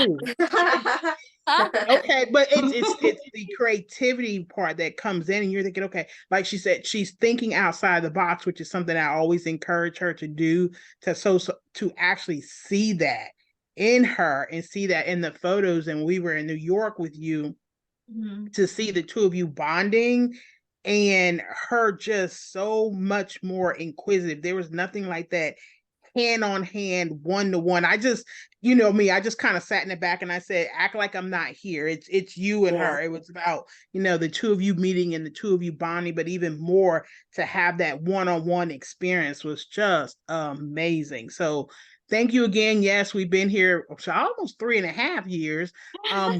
Okay, but it's the creativity part that comes in, and you're thinking, okay, like she said, she's thinking outside the box, which is something I always encourage her to do, to actually see that in her and see that in the photos. And we were in New York with you, to see the two of you bonding and her just so much more inquisitive. There was nothing like that hand on hand, one to one. I just, you know me, I just kind of sat in the back and I said, act like I'm not here. It's you and her. It was about, you know, the two of you meeting and the two of you bonding, but even more to have that one-on-one experience was just amazing. So thank you again. Yes, we've been here almost 3.5 years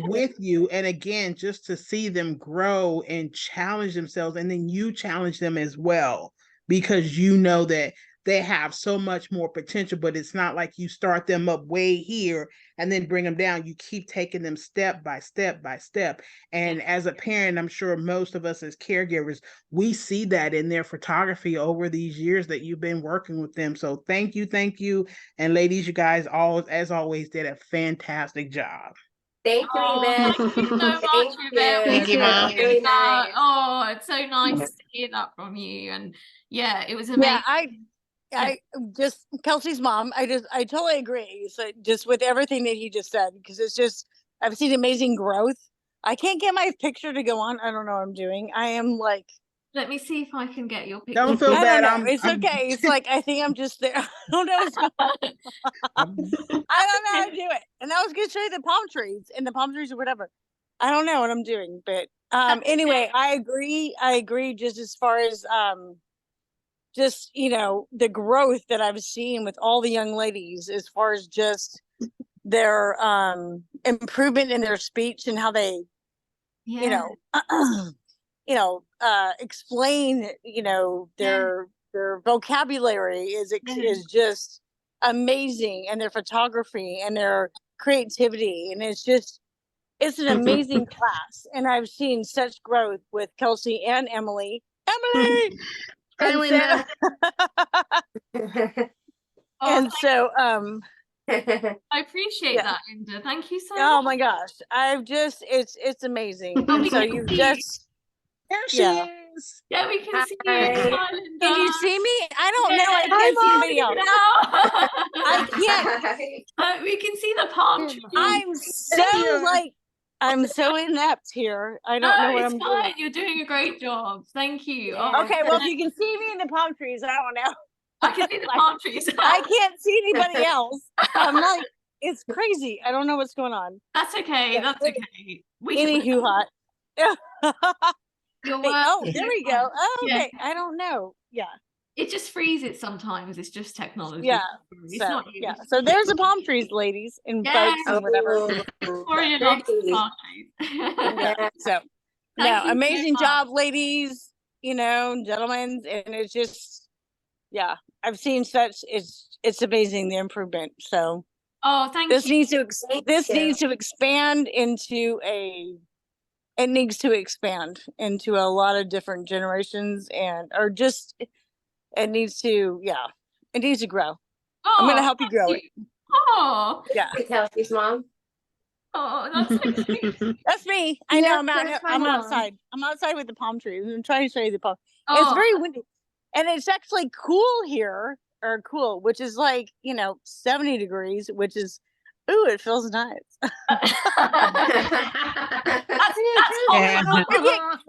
with you. And again, just to see them grow and challenge themselves, and then you challenge them as well, because you know that they have so much more potential, but it's not like you start them up way here and then bring them down. You keep taking them step by step by step. And as a parent, I'm sure most of us as caregivers, we see that in their photography over these years that you've been working with them. So thank you. And ladies, you guys as always did a fantastic job. Thank you, Yvette. Thank you so much, Yvette. Thank you, Mom. Really nice. Oh, it's so nice to hear that from you. And yeah, it was amazing. Yeah, I just, Kelsey's mom, I totally agree. So just with everything that he just said, because it's just, I've seen amazing growth. I can't get my picture to go on. I don't know what I'm doing. I am like, let me see if I can get your picture. Don't feel bad. It's okay. It's like, I think I'm just there. I don't know what's going on. I don't know how to do it. And I was going to show you the palm trees or whatever. I don't know what I'm doing, but anyway, I agree just as far as just, you know, the growth that I've seen with all the young ladies as far as just their improvement in their speech and how they, you know, explain, you know, their vocabulary is just amazing, and their photography and their creativity. And it's an amazing class. And I've seen such growth with Kelsey and Emily. And so I appreciate that, Linda. Thank you so much. Oh my gosh, it's amazing. And so you just there she is. Yeah, we can see you. Hi, Linda. Can you see me? I don't know. I can't see anybody else. I can't. We can see the palm tree. I'm so inept here. I don't know what I'm doing. You're doing a great job. Thank you. Okay, well, if you can see me in the palm trees, I don't know. I can see the palm trees. I can't see anybody else. I'm like, it's crazy. I don't know what's going on. That's okay. That's okay. Anywho, hot. Your there we go. Oh, okay. Yeah. I don't know. Yeah. It just freezes sometimes. It's just technology. Yeah. So there's the palm trees, ladies, and boats and whatever. Or your palm trees. So amazing job, ladies, you know, gentlemen. And it's just, I've seen it's amazing, the improvement. So thank you. This needs to expand into a lot of different generations, it needs to grow. I'm going to help you grow it. Oh, yeah. Kelsey's mom. Oh, that's so sweet. That's me. I know. Yep, I'm out. that's my I'm mom. outside. I'm outside with the palm trees. I'm trying to show you the palm. It's Oh, very windy, and it's actually cool here, or cool, which is like 70 degrees, which is, ooh, it feels nice. that's Yeah. hot.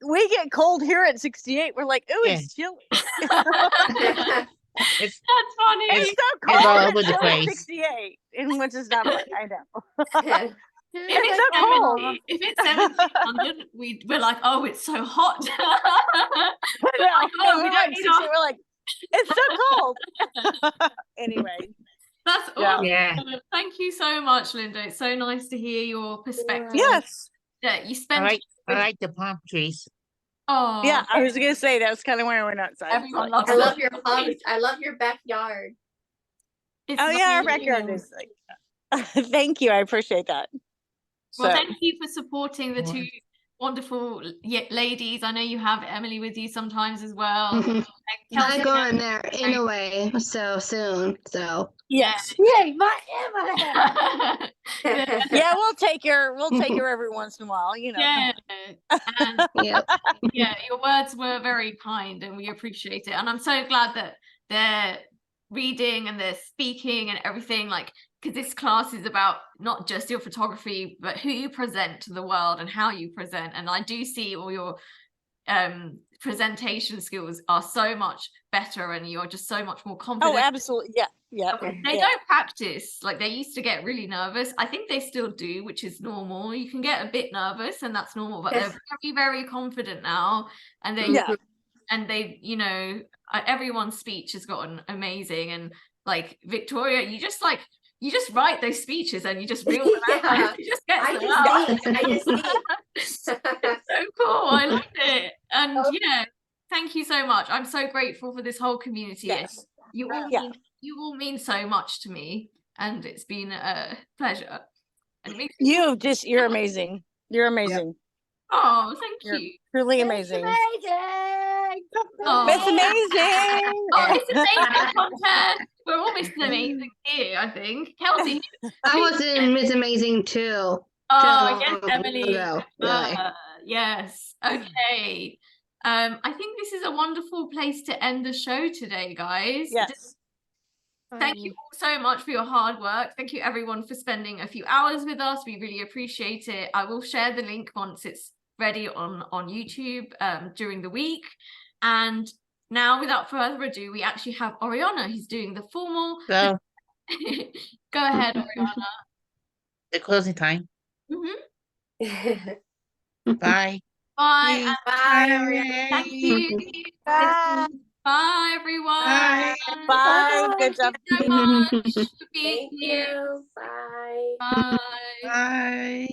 we get cold here at 68. We're like, ooh, Yeah. it's chilly. It's That's funny. It's so it's cold. all It's over the still place. 68, and which is not fun. I know. If it's so cold. 70, if it's 70 in London, we're like, oh, it's so hot. I know. Like, oh, we We're don't at need 68, our- we're like, it's so cold. Anyway. That's Yeah. awesome. Yeah. Thank you so much, Linda. It's so nice to hear your perspective. Yes. Yeah, you I spent like the palm trees. oh Yeah, I was gonna say that's kind of why I went outside. everyone Like, loves I it. love your palms. I love your backyard. It's oh yeah, our lovely. backyard is like. Thank you, I appreciate that. Well, So, thank you for supporting the two wonderful ladies. I know you have Emily with you sometimes as well. And Kelsey I go and in there in a way so soon. So yes. Yay, my Emma. Yeah, we'll take her every once in a while, Yeah. And yeah. yeah, your words were very kind and we appreciate it. And I'm so glad that they're reading and they're speaking and everything, like, because this class is about not just your photography, but who you present to the world and how you present. And I do see all your presentation skills are so much better and you're just so much more confident. Oh, absolutely. Yeah. Yeah. They don't practice, like they used to get really nervous. I think they still do, which is normal. You can get a bit nervous and that's normal, but they're very, very confident now. And they, everyone's speech has gotten amazing. And like Victoria, you just write those speeches and you just reel them out. You just get them out. I just think. It's so cool. I loved it. And yeah, thank you so much. I'm so grateful for this whole community. Yes. You all mean so much to me, and it's been a pleasure. And You're amazing. You're amazing. Oh, thank You're you. truly amazing. Amazing. Oh, It's amazing. Oh, it's amazing content. We're all Mr. Amazing here, I think. Kelsey. I was in Miss Amazing too. Oh, yes, Emily. Ago, really. Yes. Okay. I think this is a wonderful place to end the show today, guys. Yes. Thank you all so much for your hard work. Thank you everyone for spending a few hours with us. We really appreciate it. I will share the link once it's ready on YouTube during the week. And now, without further ado, we actually have Oriana who's doing the formal. So Go ahead, Oriana. the closing time. Bye. Bye. Bye, Oriana. Thank you. Bye. Bye, everyone. Bye. Bye. Good job. Thank you so much for being Thank here. you. Bye. Bye. Bye.